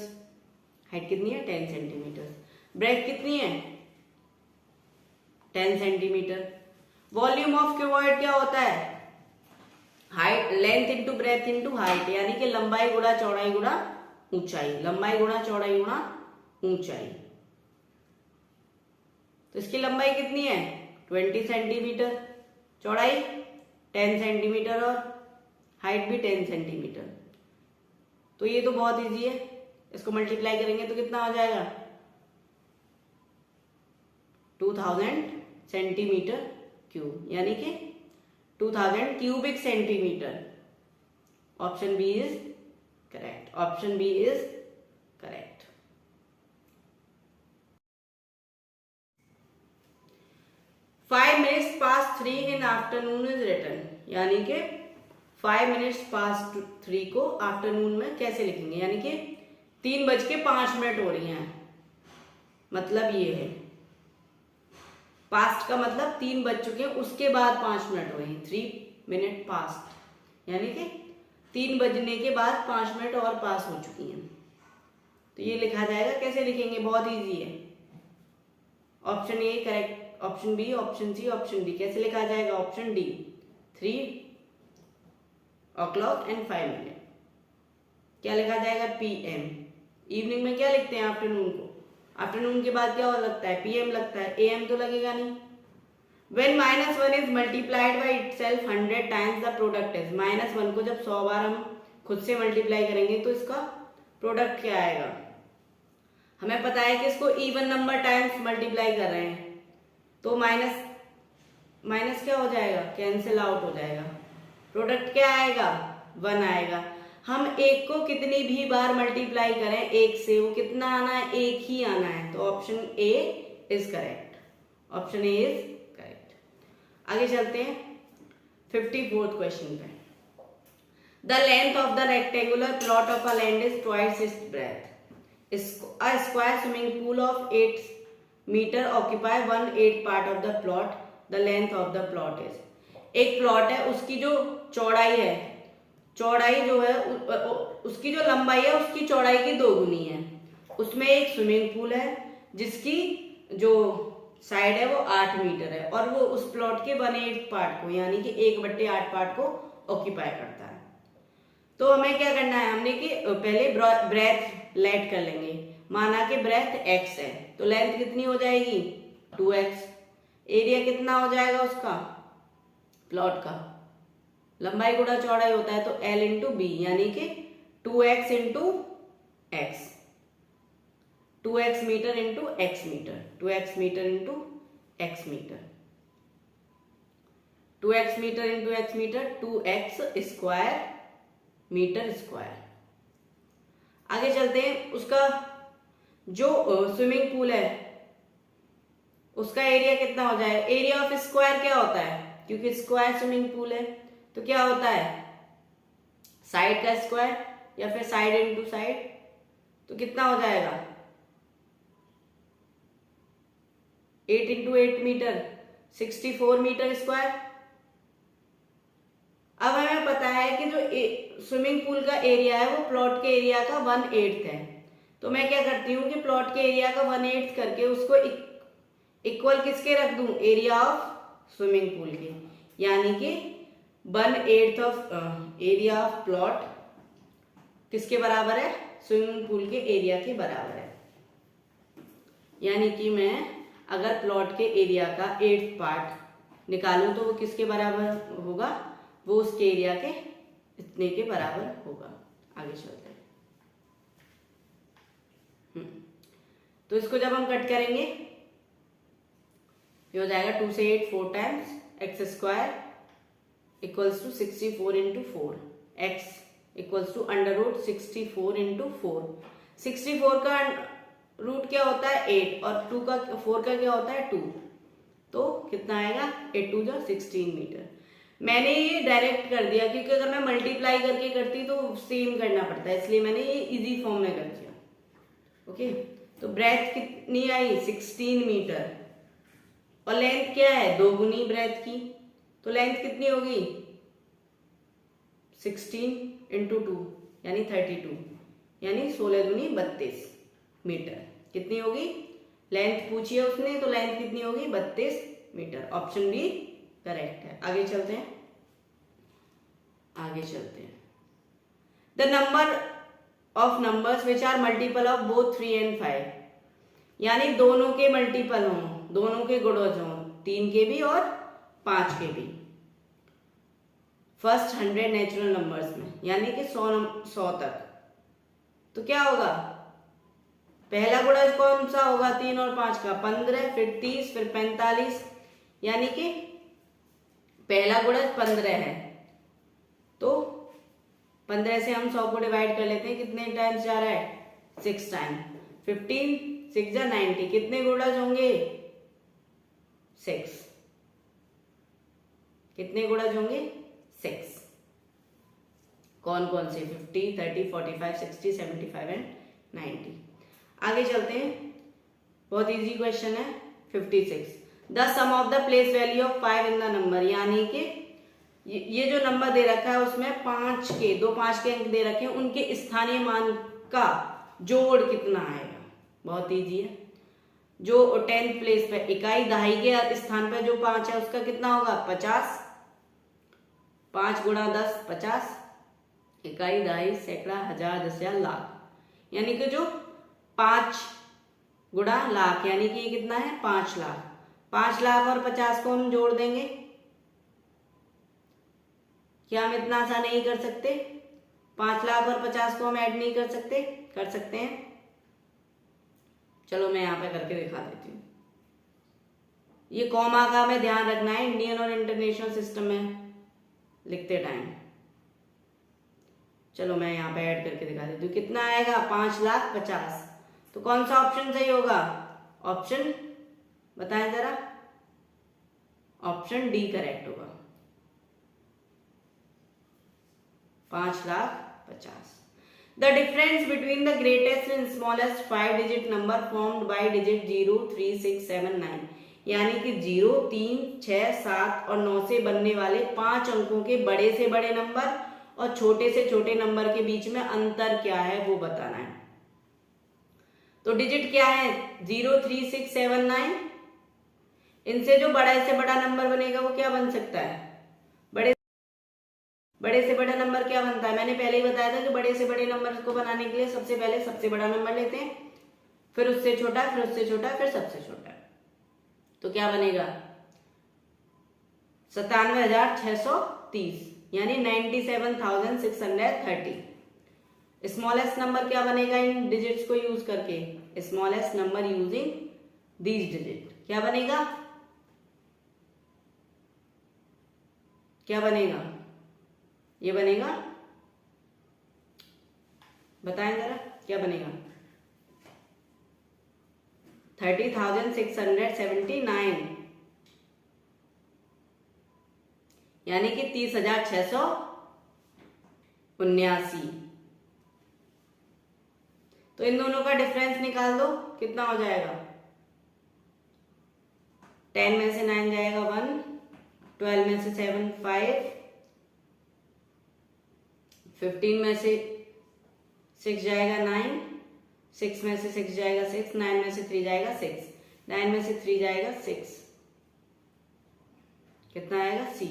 हाइट कितनी है, 10 सेंटीमीटर। ब्रेथ कितनी है, 10 सेंटीमीटर। वॉल्यूम ऑफ क्यूबॉइड क्या होता है, height, length into breadth into height, यानी कि लंबाई गुणा चौड़ाई गुणा ऊंचाई, लंबाई गुणा चौड़ाई गुणा ऊंचाई। तो इसकी लंबाई कितनी है, 20 सेंटीमीटर, चौड़ाई 10 सेंटीमीटर, और हाइट भी 10 सेंटीमीटर। तो ये तो बहुत इजी है, इसको मल्टीप्लाई करेंगे तो कितना हो जाएगा, 2000 सेंटीमीटर क्यूब, यानी कि 2000 cubic centimetre. Option B is correct, option B is correct. Five minutes past 3 in afternoon is written, यानी कि 5 मिनट्स पास 3 को आफ्टरनून में कैसे लिखेंगे, यानी कि 3:05 हो रही हैं, मतलब ये है पास्ट का मतलब 3 बज चुके हैं, उसके बाद 5 मिनट हुए हैं, 3 मिनट पास्ट, यानी कि 3 बजने के बाद 5 मिनट और पास हो चुकी हैं। तो ये लिखा जाएगा, कैसे लिखेंगे, बहुत इजी है। Option A correct, option B, option C, option D. कैसे लिखा जाएगा, option D, 3 o'clock and 5 minutes। क्या लिखा जाएगा, PM। इवनिंग में क्या लिखते हैं, आफ्टरनून को, आफ्टरनून के बाद क्या हो लगता है, PM लगता है, AM तो लगेगा नहीं। When -1 is multiplied by itself 100 times the product is, -1 को जब 100 बार हम खुद से मल्टीप्लाई करेंगे तो इसका प्रोडक्ट क्या आएगा। हमें पता है कि इसको इवन नंबर टाइम्स मल्टीप्लाई कर रहे हैं, तो माइनस क्या हो जाएगा, कैंसिल आउट हो जाएगा। प्रोडक्ट क्या आएगा, 1 आएगा। हम एक को कितनी भी बार मल्टीप्लाई करें एक से, वो कितना आना है, एक ही आना है। तो option A is correct, option A is correct. आगे चलते हैं 54th क्वेश्चन पे। The length of the rectangular plot of a land is twice its breath. A square swimming pool of 8 meter occupy 1/8 part of the plot. The length of the plot is, एक plot है, उसकी जो चौड़ाई है, चौड़ाई जो है उसकी जो लंबाई है उसकी चौड़ाई की 2 गुनी है। उसमें एक स्विमिंग पूल है जिसकी जो साइड है वो 8 मीटर है, और वो उस प्लॉट के 1/8 पार्ट को, यानी कि 1/8 पार्ट को ऑक्यूपाई करता है। तो हमें क्या करना है, हमने कि पहले ब्रेथ लेट कर लेंगे। माना कि ब्रेथ x है, तो लेंथ कितनी हो जाएगी, 2x। एरिया कितना हो जाएगा उसका, प्लॉट का, लंबाई गुणा चौड़ाई होता है, तो L इंटू बी, यानी कि 2x into X, 2x metre into x metre, 2x metre into x metre, 2x metre into x metre, 2x square metre square. आगे चलते हैं, उसका जो स्विमिंग पूल है उसका एरिया कितना हो जाएगा। एरिया ऑफ स्क्वायर क्या होता है, क्योंकि स्क्वायर स्विमिंग पूल है तो क्या होता है, साइड का स्क्वायर या फिर साइड इंटू साइड, तो कितना हो जाएगा 8 इंटू 8 मीटर, 64 मीटर स्क्वायर। अब हमें पता है कि जो स्विमिंग पूल का एरिया है वो प्लॉट के एरिया का 1/8 है, तो मैं क्या करती हूँ कि प्लॉट के एरिया का 1/8 करके उसको इक्वल किसके रख दूं, एरिया ऑफ स्विमिंग पूल के, यानी कि 1/8 ऑफ एरिया ऑफ प्लॉट किसके बराबर है, स्विमिंग पूल के एरिया के बराबर है। यानी कि मैं अगर प्लॉट के एरिया का 8th पार्ट निकालूं तो वो किसके बराबर होगा, वो उसके एरिया के इतने के बराबर होगा। आगे चलते हैं। तो इसको जब हम कट करेंगे ये हो जाएगा 2 से 8 4 times X square equals to 64 into 4, X equals to under root 64 into 4। 64 का रूट क्या होता है 8 और 4 का क्या होता है 2, तो कितना आएगा 8 2 जा 16 मीटर। मैंने ये डायरेक्ट कर दिया क्योंकि अगर मैं मल्टीप्लाई करके करती तो सेम करना पड़ता है, इसलिए मैंने ये इजी फॉर्म में कर दिया। ओके, तो ब्रेथ कितनी आई 16 मीटर और लेंथ क्या है 2 गुनी ब्रेथ की, तो लेंथ कितनी होगी 16 इंटू 2 यानी 32, यानी 16 दूनी 32 मीटर कितनी होगी, लेंथ पूछी है उसने तो लेंथ कितनी होगी 32 मीटर। ऑप्शन बी करेक्ट है। आगे चलते हैं, the number of numbers which are multiple of both 3 and 5, यानी दोनों के मल्टीपल हों, दोनों के गुणज हों, 3 के भी और 5 के भी, फर्स्ट 100 नेचुरल नंबर्स में, यानी कि 100 तक, तो क्या होगा, पहला गुणज कौन सा होगा 3 और 5 का 15, फिर 30, फिर 45, यानी कि पहला गुणज 15 है, तो 15 से हम 100 को डिवाइड कर लेते हैं, कितने टाइम्स जा रहा है 6 टाइम, 15 6 जा 90, कितने गुणज होंगे 6, कितने गुणज होंगे 6, कौन कौन से 50 30 45 60 75 एंड 90। आगे चलते हैं, बहुत इजी क्वेश्चन है 56, the sum of the place value of 5 in the number, यानी कि ये जो नंबर दे रखा है उसमें 5 के 2 5 के अंक दे रखे हैं, उनके स्थानीय मान का जोड़ कितना आएगा। बहुत इजी है, जो 10th प्लेस पे इकाई दहाई के स्थान पर जो 5 है उसका कितना होगा 50, 5 गुणा 10 50, इकाई दहाई सैकड़ा हजार 10,000 लाख, यानी कि जो 5 गुणा लाख यानी कि ये कितना है 5 लाख, 5 लाख और 50 को हम जोड़ देंगे, क्या हम इतना आसान नहीं कर सकते, 5 लाख और 50 को हम ऐड नहीं कर सकते, कर सकते हैं। चलो मैं यहां पे करके दिखा देती हूँ, ये कॉमा का हमें ध्यान रखना है इंडियन और इंटरनेशनल सिस्टम में लिखते टाइम। चलो मैं यहाँ पे ऐड करके दिखा देती हूँ, कितना आएगा 5,50,000, तो कौन सा ऑप्शन सही होगा, ऑप्शन बताएं जरा, ऑप्शन डी करेक्ट होगा 5,50,000। The difference between the greatest and smallest 5 digit number formed by digit 0 3 6 7 9, यानी कि 0 3 6 7 और 9 से बनने वाले 5 अंकों के बड़े से बड़े नंबर और छोटे से छोटे नंबर के बीच में अंतर क्या है वो बताना है। तो डिजिट क्या है 0 3 6 7 9, इनसे जो बड़ा से बड़ा नंबर बनेगा वो क्या बन सकता है, बड़े से बड़ा नंबर क्या बनता है, मैंने पहले ही बताया था कि बड़े से बड़े नंबर को बनाने के लिए सबसे पहले सबसे बड़ा नंबर लेते हैं, फिर उससे छोटा, फिर उससे छोटा, फिर सबसे छोटा, तो क्या बनेगा 97,630 यानी 97,630। स्मॉलेस्ट नंबर क्या बनेगा इन डिजिट्स को यूज करके, smallest number using these digit क्या बनेगा क्या बनेगा, ये बनेगा, बताएं जरा क्या बनेगा, 30,679, यानी कि 30,679। तो इन दोनों का डिफरेंस निकाल दो, कितना हो जाएगा, 10 में से 9 जाएगा 1, 12 में से 7 5, 15 में से 6 जाएगा 9, 6 में से 6 जाएगा 6, 9 में से 3 जाएगा 6, 9 में से 3 जाएगा 6, कितना आएगा सी,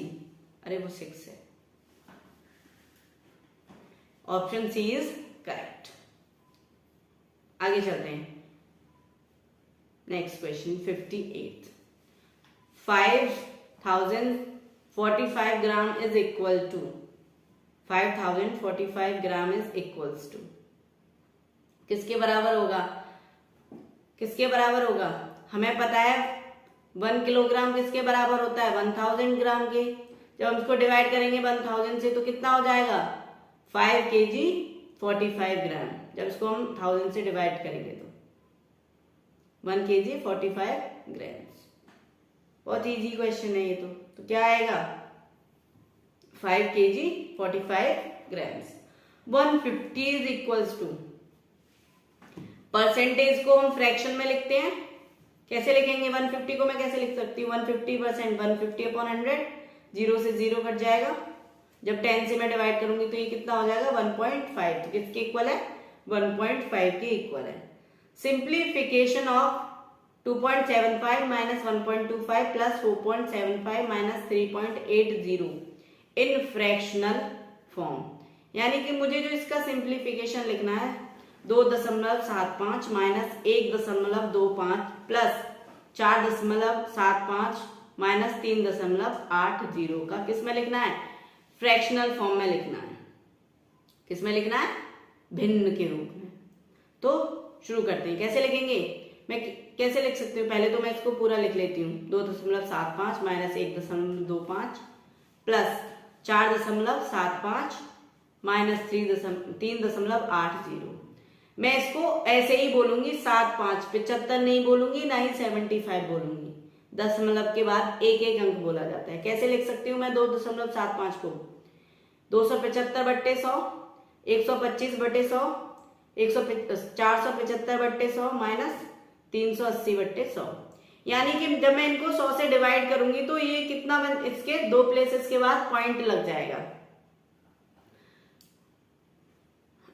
अरे वो 6 है, ऑप्शन सी इज करेक्ट। आगे चलते हैं, next question 58, 5,045 gram is equal to, 5,045 gram is equals to, किसके बराबर होगा, किसके बराबर होगा, हमें पता है 1 किलोग्राम किसके बराबर होता है, 1000 ग्राम के। जब हम इसको डिवाइड करेंगे 1000 से तो कितना हो जाएगा, 5 kg 45 ग्राम। जब इसको हम 1000 से डिवाइड करेंगे तो 1 kg 45 ग्राम्स। बहुत इजी क्वेश्चन है ये तो क्या आएगा, 5 kg 45 grams. 150 is equals to, percentage को हम फ्रैक्शन में लिखते हैं, कैसे लिखेंगे, 150 को मैं कैसे लिख सकती हूँ, 150%, 150 अपॉन 100, 0 से 0 कट जाएगा, जब 10 से मैं डिवाइड करूंगी तो ये कितना हो जाएगा 1.5, तो किसके इक्वल है, 1.5 के इक्वल है। Simplification of 2.75 minus 1.25 plus 4.75 minus 3.80 in fractional form, यानी कि मुझे जो इसका सिंप्लीफिकेशन लिखना है 2.75 माइनस 1.25 प्लस 4.75 माइनस 3.80 का किस में लिखना है, फ्रैक्शनल फॉर्म में लिखना है। किस में लिखना है, भिन्न के रूप में। तो शुरू करते हैं, कैसे लिखेंगे, मैं कैसे लिख सकती हूँ, पहले तो मैं इसको पूरा लिख लेती हूँ, 2.75 माइनस 1.25 प्लस 4.75 माइनस 3.80। मैं इसको ऐसे ही बोलूंगी 75, 75 नहीं बोलूंगी, ना ही 75 बोलूंगी, दशमलव के बाद एक एक अंक बोला जाता है। कैसे लिख सकती हूँ मैं 2.75 को, 275/100, 125/100, 475/100 माइनस 380/100, यानी कि जब मैं इनको 100 से डिवाइड करूंगी तो ये कितना इसके 2 प्लेसेस के बाद पॉइंट लग जाएगा।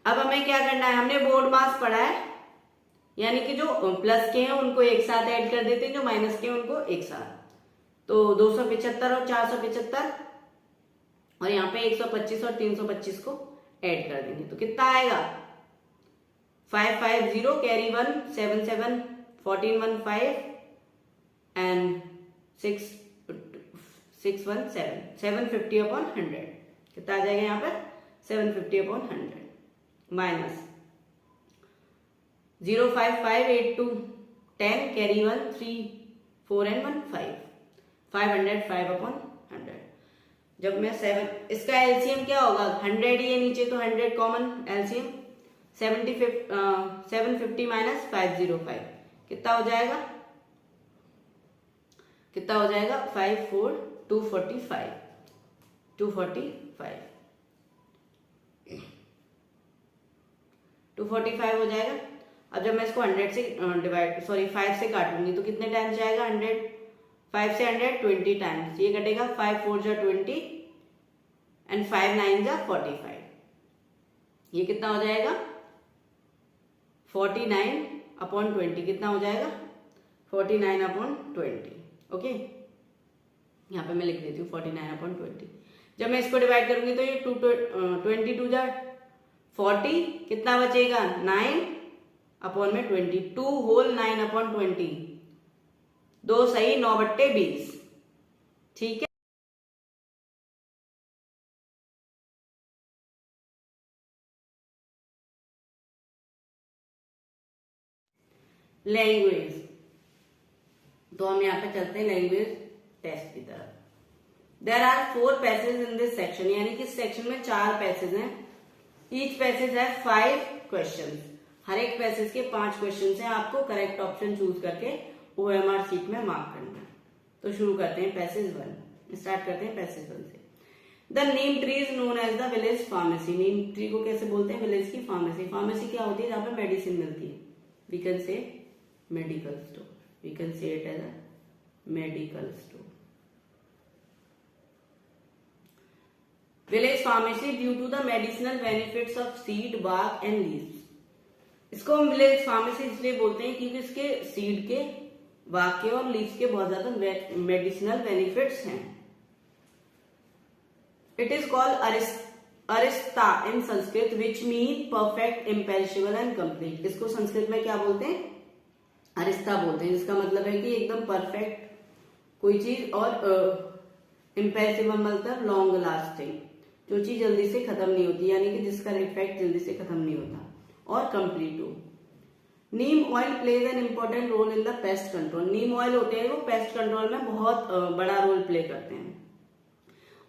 अब हमें क्या करना है, हमने बोर्ड मास पढ़ा है, यानी कि जो प्लस के हैं उनको एक साथ ऐड कर देते हैं, जो माइनस के हैं उनको एक साथ। तो 275 और 475 और यहाँ पे 125 और 325 को ऐड कर देंगे तो कितना आएगा, 550 कैरी 1 77 1415 एंड 617 750/100, कितना आ जाएगा यहाँ पर 750/100 माइनस 05582 10 कैरी 1 3 4 and 1 5 505/100। जब मैं 7, इसका एलसीएम क्या होगा, 100 ही है नीचे तो 100 कॉमन एलसीएम, 750 माइनस 505 कितना हो जाएगा, कितना हो जाएगा 245 245 हो जाएगा। अब जब मैं इसको 100 से 5 से काटूंगी तो कितने टाइम्स जाएगा 100, 5 से 100 20 टाइम्स, ये कटेगा 5 4 जा 20 एंड 5 9 जा 45, ये कितना हो जाएगा 49/20, कितना हो जाएगा 49/20। ओके, यहाँ पे मैं लिख देती हूँ 49/20। जब मैं इसको डिवाइड करूंगी तो ये 22 जा 40, कितना बचेगा 9/20, 2 होल 9/20, 2 सही 9/20, ठीक है। लैंग्वेज, तो हम यहाँ पे चलते हैं लैंग्वेज टेस्ट की तरफ। There are 4 passage in this section, यानी कि इस सेक्शन में 4 पैसेज हैं। ईच पैसेज है 5 क्वेश्चन, हर एक पैसेज के 5 क्वेश्चन हैं। आपको करेक्ट ऑप्शन चूज करके OMR शीट में मार्क करना है। तो शुरू करते हैं पैसेज 1, स्टार्ट करते हैं पैसेज 1 से। The neem tree is known as the village pharmacy. नीम ट्री को कैसे बोलते हैं? विलेज की फार्मेसी। फार्मेसी क्या होती है? जहां पे मेडिसिन मिलती है। We can say medical store, we can say it as a medical store. Village pharmacy due to the medicinal benefits of seed, bark and leaves. इसको हम विलेज फार्मेसी इसलिए बोलते हैं क्योंकि इसके सीड के, बार्क के और लीव्स के बहुत ज्यादा मेडिसिनल बेनिफिट्स हैं। It is called Arista in Sanskrit, which mean perfect, imperishable and complete। इसको संस्कृत में क्या बोलते हैं? अरिस्ता बोलते हैं, जिसका मतलब है कि एकदम परफेक्ट कोई चीज, और इम्पेरिशेबल मतलब लॉन्ग लास्टिंग, जो चीज जल्दी से खत्म नहीं होती, यानी कि जिसका इफेक्ट जल्दी से खत्म नहीं होता, और कंप्लीट हो। Neem oil plays an important role in the pest control. Neem oil होते हैं वो पेस्ट कंट्रोल में बहुत बड़ा रोल प्ले करते हैं,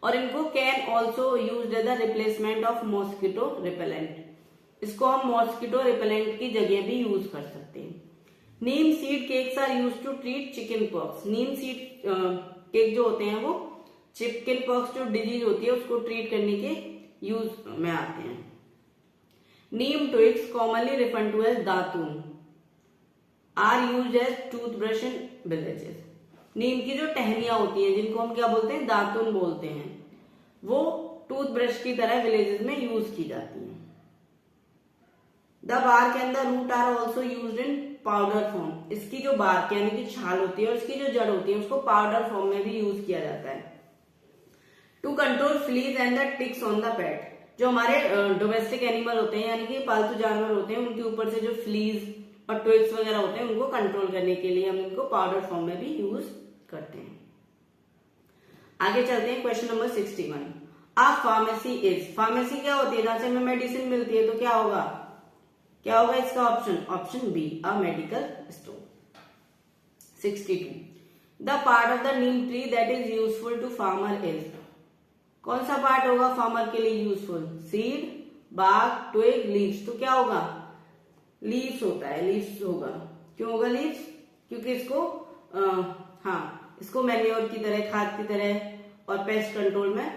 और इनको can also use as the replacement of mosquito repellent. इसको हम मॉस्किटो रिपेलेंट की जगह भी यूज कर सकते हैं। Neem seed cakes are use to treat chicken pox. Neem seed cake जो होते हैं वो चिकन पॉक्स जो डिजीज होती है उसको ट्रीट करने के यूज में आते हैं। Neem twigs commonly referred to as datun are use as toothbrush in villages. नीम की जो टहनियां होती हैं, जिनको हम क्या बोलते हैं? दातुन बोलते हैं, वो टूथब्रश की तरह विलेजेस में यूज की जाती हैं। The bark and the root are also use in powder form. इसकी जो बार्क यानी कि छाल होती है और इसकी जो जड़ होती है उसको पाउडर फॉर्म में भी यूज किया जाता है। To control fleas and the ticks on the pet. जो हमारे डोमेस्टिक एनिमल होते हैं, यानी कि पालतू जानवर होते हैं, उनके ऊपर से जो फ्लीज और ट्विग्स वगैरह होते हैं उनको कंट्रोल करने के लिए हम इनको पाउडर फॉर्म में भी यूज करते हैं। आगे चलते हैं question number 61। A pharmacy is. Pharmacy क्या होती है? जहां से हमें मेडिसिन मिलती है, तो क्या होगा? क्या होगा इसका option? Option B, a medical store. 62 the part of the neem tree that is useful to farmer is. कौन सा पार्ट होगा फार्मर के लिए useful? Seed, bark, twig, leaves. तो क्या होगा? लीव्स होता है, लीव्स होगा। क्यों होगा लीव्स? क्योंकि इसको मैन्योर की तरह, खाद की तरह और पेस्ट कंट्रोल में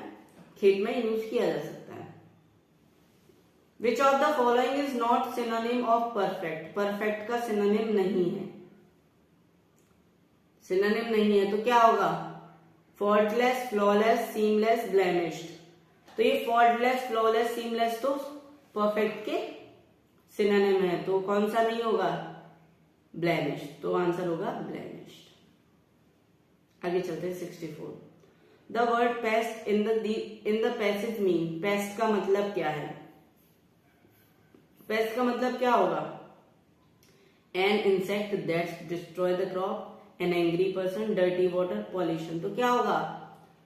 खेत में यूज किया जा सकता है। विच of the following is not synonym of perfect. Perfect का सिनोनिम नहीं है, सिनोनिम नहीं है, तो क्या होगा? Faultless, flawless, seamless, blemished. तो ये फॉल्टलेस, फ्लॉलेस, सीमलेस तो परफेक्ट के सिनोनिम है, तो कौन सा नहीं होगा? ब्लेमिश्ड। तो आंसर होगा ब्लेमिश्ड। आगे चलते हैं 64। The word paste in the passage mean. Paste का मतलब क्या है? पेस्ट का मतलब क्या होगा? An insect that's destroy the crop, an angry person, dirty water, pollution. तो क्या होगा?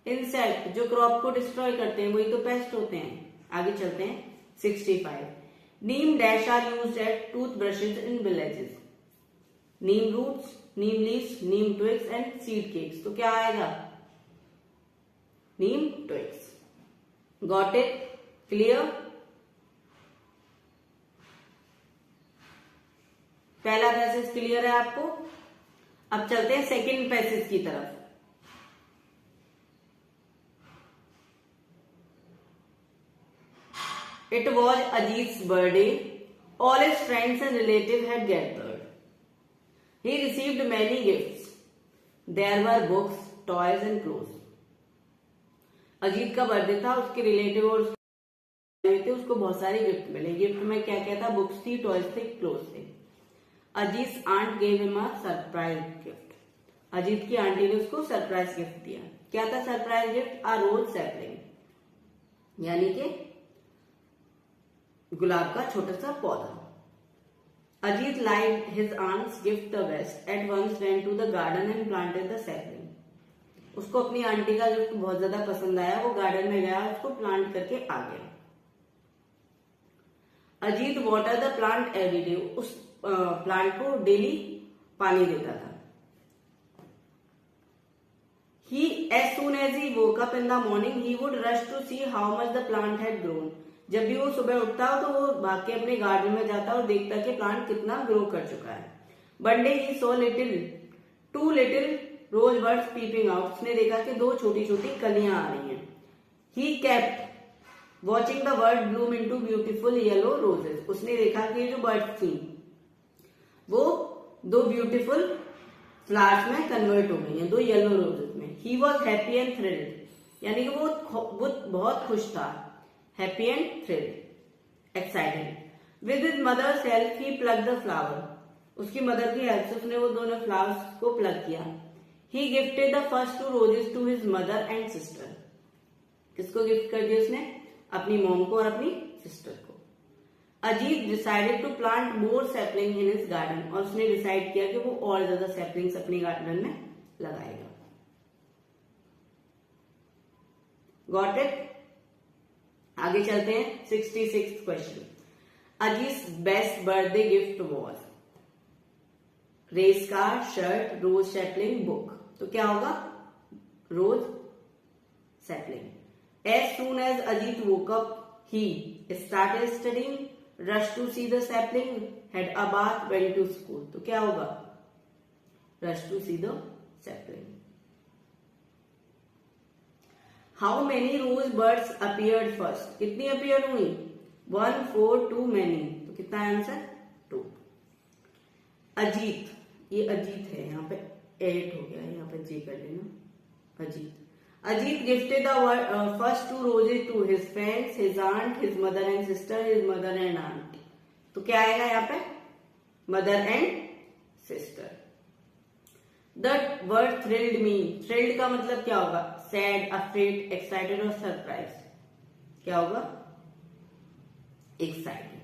इंसेक्ट जो क्रॉप को डिस्ट्रॉय करते हैं वही तो पेस्ट होते हैं। आगे चलते हैं 65। Neem dash are used at tooth brushes in villages. Neem roots, neem leaves, neem twigs and seed cakes. तो क्या आएगा? Neem twigs. Got it? Clear? पहला पैसेज क्लियर है आपको? अब चलते हैं सेकंड पैसेज की तरफ। It was Ajit's birthday. All his friends and relatives had gathered. He received many gifts. There were books, toys and clothes. Ajit का बर्थडे था, उसके रिलेटिव और थे, उसको बहुत सारे गिफ्ट मिले। गिफ्ट में क्या क्या था? बुक्स थी, टॉयज थे, क्लोथ्स थे। Ajit aunt gave him a surprise gift. Ajit की आंटी ने उसको सरप्राइज गिफ्ट दिया। क्या था surprise gift? A rose sapling, यानी कि गुलाब का छोटा सा पौधा। Ajit like his aunt's gift the best, at once went to the garden and planted the sapling. उसको अपनी आंटी का गिफ्ट बहुत ज्यादा पसंद आया, वो गार्डन में गया, उसको प्लांट करके आ गया। Ajit water the plant every day. उस प्लांट को डेली पानी देता था। He, as soon as he woke up in the morning, he would rush to see how much the plant had grown. जब भी वो सुबह उठता हो तो वो भाग के अपने गार्डन में जाता और देखता कि प्लांट कितना ग्रो कर चुका है. One day he saw two little rose birds peeping out. उसने देखा कि दो छोटी छोटी कलियां आ रही हैं. He kept watching the bird bloom into beautiful yellow roses. उसने देखा कि जो बर्ड्स थी वो दो ब्यूटीफुल फ्लावर्स में कन्वर्ट हो गई हैं, दो येलो रोजेस में. He was happy and thrilled, यानी कि वो बहुत खुश था. Happy and thrilled, excited. With his mother's help he plug the flower. उसकी मदर की हेल्प से उसने वो दोनों फ्लावर्स को प्लग किया. He gifted the first 2 roses to his mother and sister. किसको गिफ्ट कर दिया उसने? अपनी मॉम को और अपनी सिस्टर को. Ajit decided to plant more sapling in his garden. और उसने डिसाइड किया कि वो और ज्यादा सैपलिंग्स अपने गार्डन में लगाएगा. Got it? आगे चलते हैं. 66th question. Ajit best birthday gift was race car, shirt, rose sapling, book. तो क्या होगा? Rose sapling. As soon as Ajit woke up he started studying, rushed to see the sapling, had a bath, went to school. तो क्या होगा? Rush to see the sapling. How many rose birds appeared first? कितनी appear हुई? 1, 4, 2, many. तो कितना answer? 2. Ajit, ये अजीत है, यहाँ पे 8 हो गया, यहाँ पे J कर लेना. Ajit. Ajit gifted the first 2 roses to his friends, his aunt, his mother and sister, his mother and aunt. तो क्या आएगा यहाँ पे? Mother and sister. That word thrilled me. Thrilled का मतलब क्या होगा? Sad, afraid, excited और surprised. क्या होगा? Excited.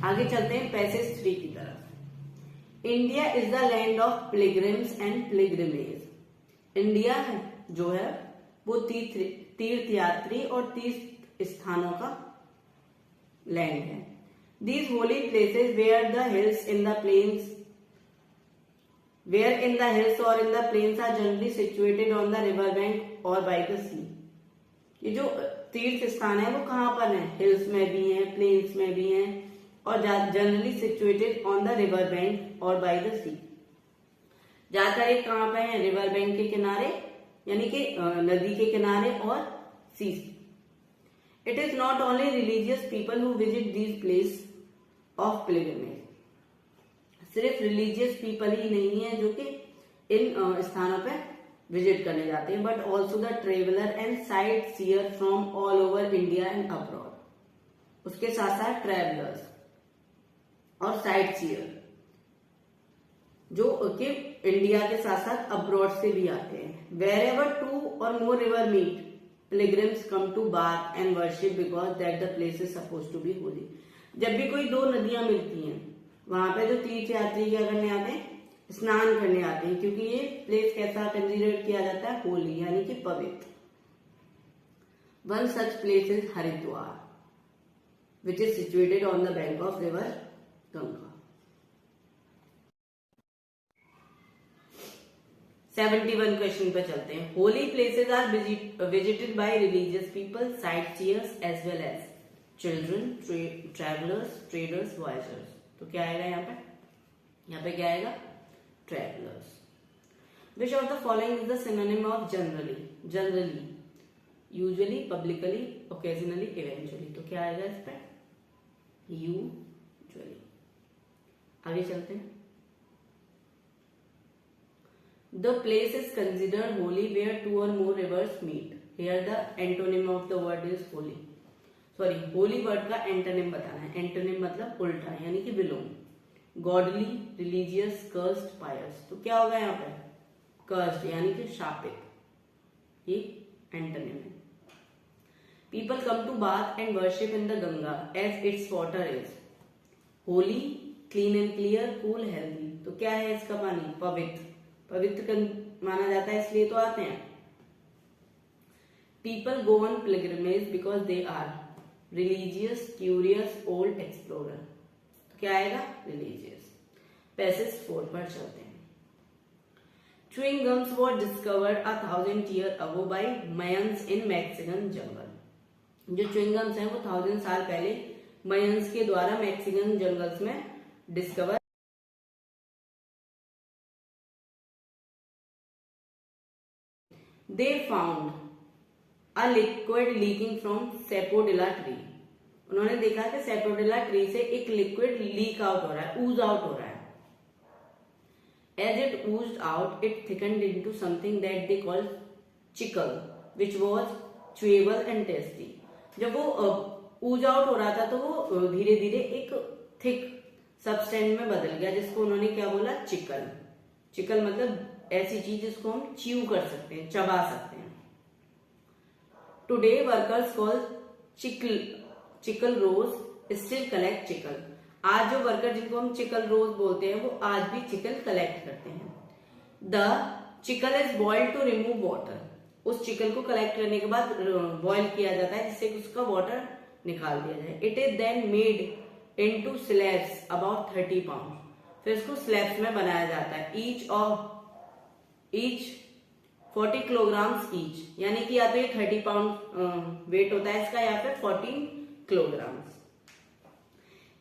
आगे चलते हैं पैसेज 3 की तरफ. India is the land of pilgrims and pilgrimage. India जो है वो तीर्थ यात्री और तीर्थ स्थानों का लैंड है. These holy places where the hills in the plains or in the plains are generally situated on the river bank or by the sea. ये जो तीर्थ स्थान है वो कहाँ पर है? हिल्स में भी है, प्लेन्स में भी है और generally situated on the river bank or by the सी. ज्यादातर एक कहां पे है? रिवर बैंक के किनारे, यानी कि नदी के किनारे और sea. It is not only religious people who visit these place of pilgrimage. सिर्फ रिलीजियस पीपल ही नहीं है जो कि इन स्थानों पे विजिट करने जाते हैं, but also the traveller and sightseer from all over India and abroad. उसके साथ साथ ट्रेवलर्स और साइट सीयर जो कि इंडिया के साथ साथ अब्रॉड से भी आते हैं. Wherever 2 or more river meet, pilgrims come to bath and worship because that the place is supposed to be holy. जब भी कोई 2 नदियां मिलती हैं वहां पे जो तीर्थ यात्री क्या करने आते हैं? स्नान करने आते हैं, क्योंकि ये प्लेस कैसा कंसिडर किया जाता है? होली, यानी कि पवित्र. One such place is Haridwar which is situated on the bank of river Ganga. 71 question पे चलते हैं. Holy places are visited by religious people, sightseers as well as children, travellers, traders, voyagers. तो क्या आएगा यहाँ पे? यहाँ पे क्या आएगा? Travellers. Which of the following is the synonym of generally? Generally, usually, publicly, occasionally, eventually. तो क्या आएगा इस पे? यूजुअली. आगे चलते हैं. The place is considered holy where 2 or more rivers meet. Here the antonym of the word is holy. Sorry, holy word का antonym बताना है. Antonym मतलब उल्टा, यानी कि belong. Godly, religious, cursed, pious. तो क्या होगा यहाँ पे? Cursed यानी कि शापित. ये antonym है. People come to bath and worship in the Ganga as its water is holy, clean and clear, cool, healthy. तो क्या है इसका पानी? पवित्र. पवित्र माना जाता है इसलिए तो आते हैं. People go on pilgrimage because they are religious, curious, old, explorer. तो क्या आएगा? रिलीजियस. पैसेज 4 पर चलते हैं. Chewing gums were discovered 1000 years ago by Mayans in Mexican jungle। जो च्युइंग गम्स हैं वो 1000 साल पहले मयंस के द्वारा मैक्सिकन जंगल्स में discover. They found a liquid leaking from sapodilla tree. उन्होंने देखा कि सेपोडिला ट्री से एक लिक्विड लीक आउट हो रहा है, ऊज आउट हो रहा है। As it oozed out, it thickened into something that they called chicle, which was chewable and tasty। जब वो ऊज आउट हो रहा था तो वो धीरे धीरे एक थिक सबस्टेंस में बदल गया, जिसको उन्होंने क्या बोला, चिकल। चिकल मतलब ऐसी चीज जिसको हम च्यू कर सकते हैं, चबा सकते हैं। टुडे वर्कर्स कॉल चिकल रोज स्टिल कलेक्ट चिकल। आज जो वर्कर जिनको हम चिकल रोज बोलते हैं वो आज भी चिकल कलेक्ट करते हैं। The chicle is boiled to remove water. उस चिकल को कलेक्ट करने के बाद बॉइल किया जाता है जिससे उसका वाटर निकाल दिया जाए। It is then made into slabs about 30 pound. फिर इसको स्लैब्स में बनाया जाता है। ईच 40 किलोग्राम्स ईच, यानी कि या तो ये 30 पाउंड वेट होता है इसका, या फिर 14 kilograms.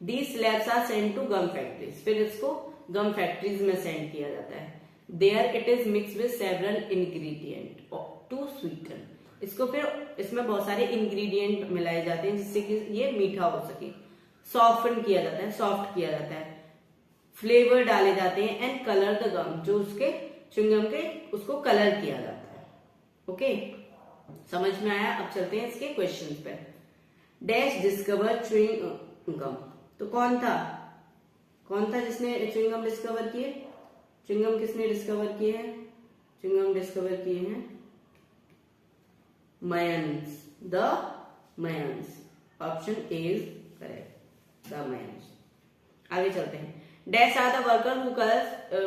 These slabs are sent to gum factories। फिर इसको गम फैक्ट्रीज में सेंड किया जाता है। There it is mixed with several ingredient to sweeten। इसको फिर इसमें बहुत सारे इंग्रेडिएंट मिलाए जाते हैं जिससे कि ये मीठा हो सके। सॉफ्टन किया जाता है, सॉफ्ट किया जाता है। फ्लेवर डाले जाते हैं एंड कलर द गम, जो उसके च्युइंगम के उसको कलर किया जाता है। ओके, समझ में आया? अब चलते हैं इसके क्वेश्चन पे। Dash discover chewing gum. तो कौन था जिसने च्युइंगम डिस्कवर किए? च्युइंगम किसने डिस्कवर किए हैं? च्युइंगम डिस्कवर किए हैं Mayans, the Mayans. Option A is correct, the Mayans. आगे चलते हैं। Dash are the worker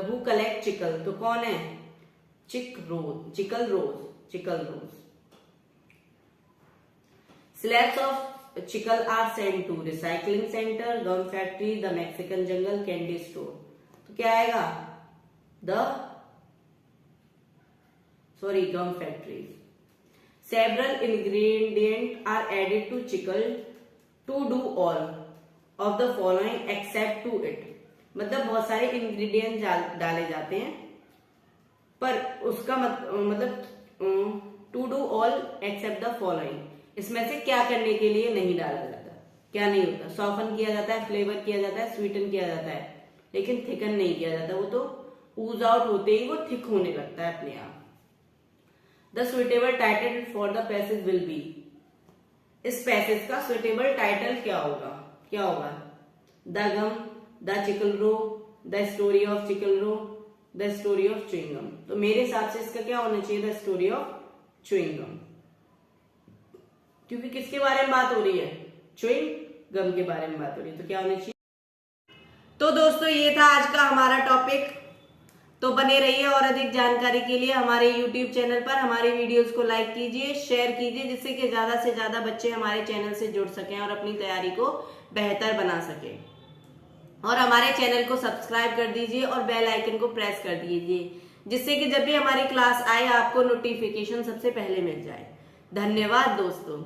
who collect chicle. तो कौन है? Chiclero. Slabs of chicle are sent to recycling centre, gum factory, the Mexican jungle, candy store. तो क्या आएगा? Gum factory. Several ingredient are added to chicle to do all of the following except to it. मतलब बहुत सारे ingredient डाले जाते हैं, पर उसका मतलब to do all except the following, इसमें से क्या करने के लिए नहीं डाला जाता, क्या नहीं होता? सॉफन किया जाता है, फ्लेवर किया जाता है, स्वीटन किया जाता है, लेकिन थिकन नहीं किया जाता। वो तो ऊज आउट होते ही वो थिक होने लगता है अपने आप। The suitable title for the passage will be. इस पैसेज का सुइटेबल टाइटल क्या होगा? The gum, the chiclero, the story of chiclero, the story of chewing gum. तो मेरे हिसाब से इसका क्या होना चाहिए? द स्टोरी ऑफ च्युइंगम, क्योंकि किसके बारे में बात हो रही है? च्युइंग गम के बारे में बात हो रही है, तो क्या होना चाहिए? तो दोस्तों ये था आज का हमारा टॉपिक। तो बने रहिए और अधिक जानकारी के लिए हमारे YouTube चैनल पर हमारे वीडियोस को लाइक कीजिए, शेयर कीजिए, जिससे कि ज्यादा से ज्यादा बच्चे हमारे चैनल से जुड़ सकें और अपनी तैयारी को बेहतर बना सकें। और हमारे चैनल को सब्सक्राइब कर दीजिए और बेल आइकन को प्रेस कर दीजिए, जिससे कि जब भी हमारी क्लास आए आपको नोटिफिकेशन सबसे पहले मिल जाए। धन्यवाद दोस्तों।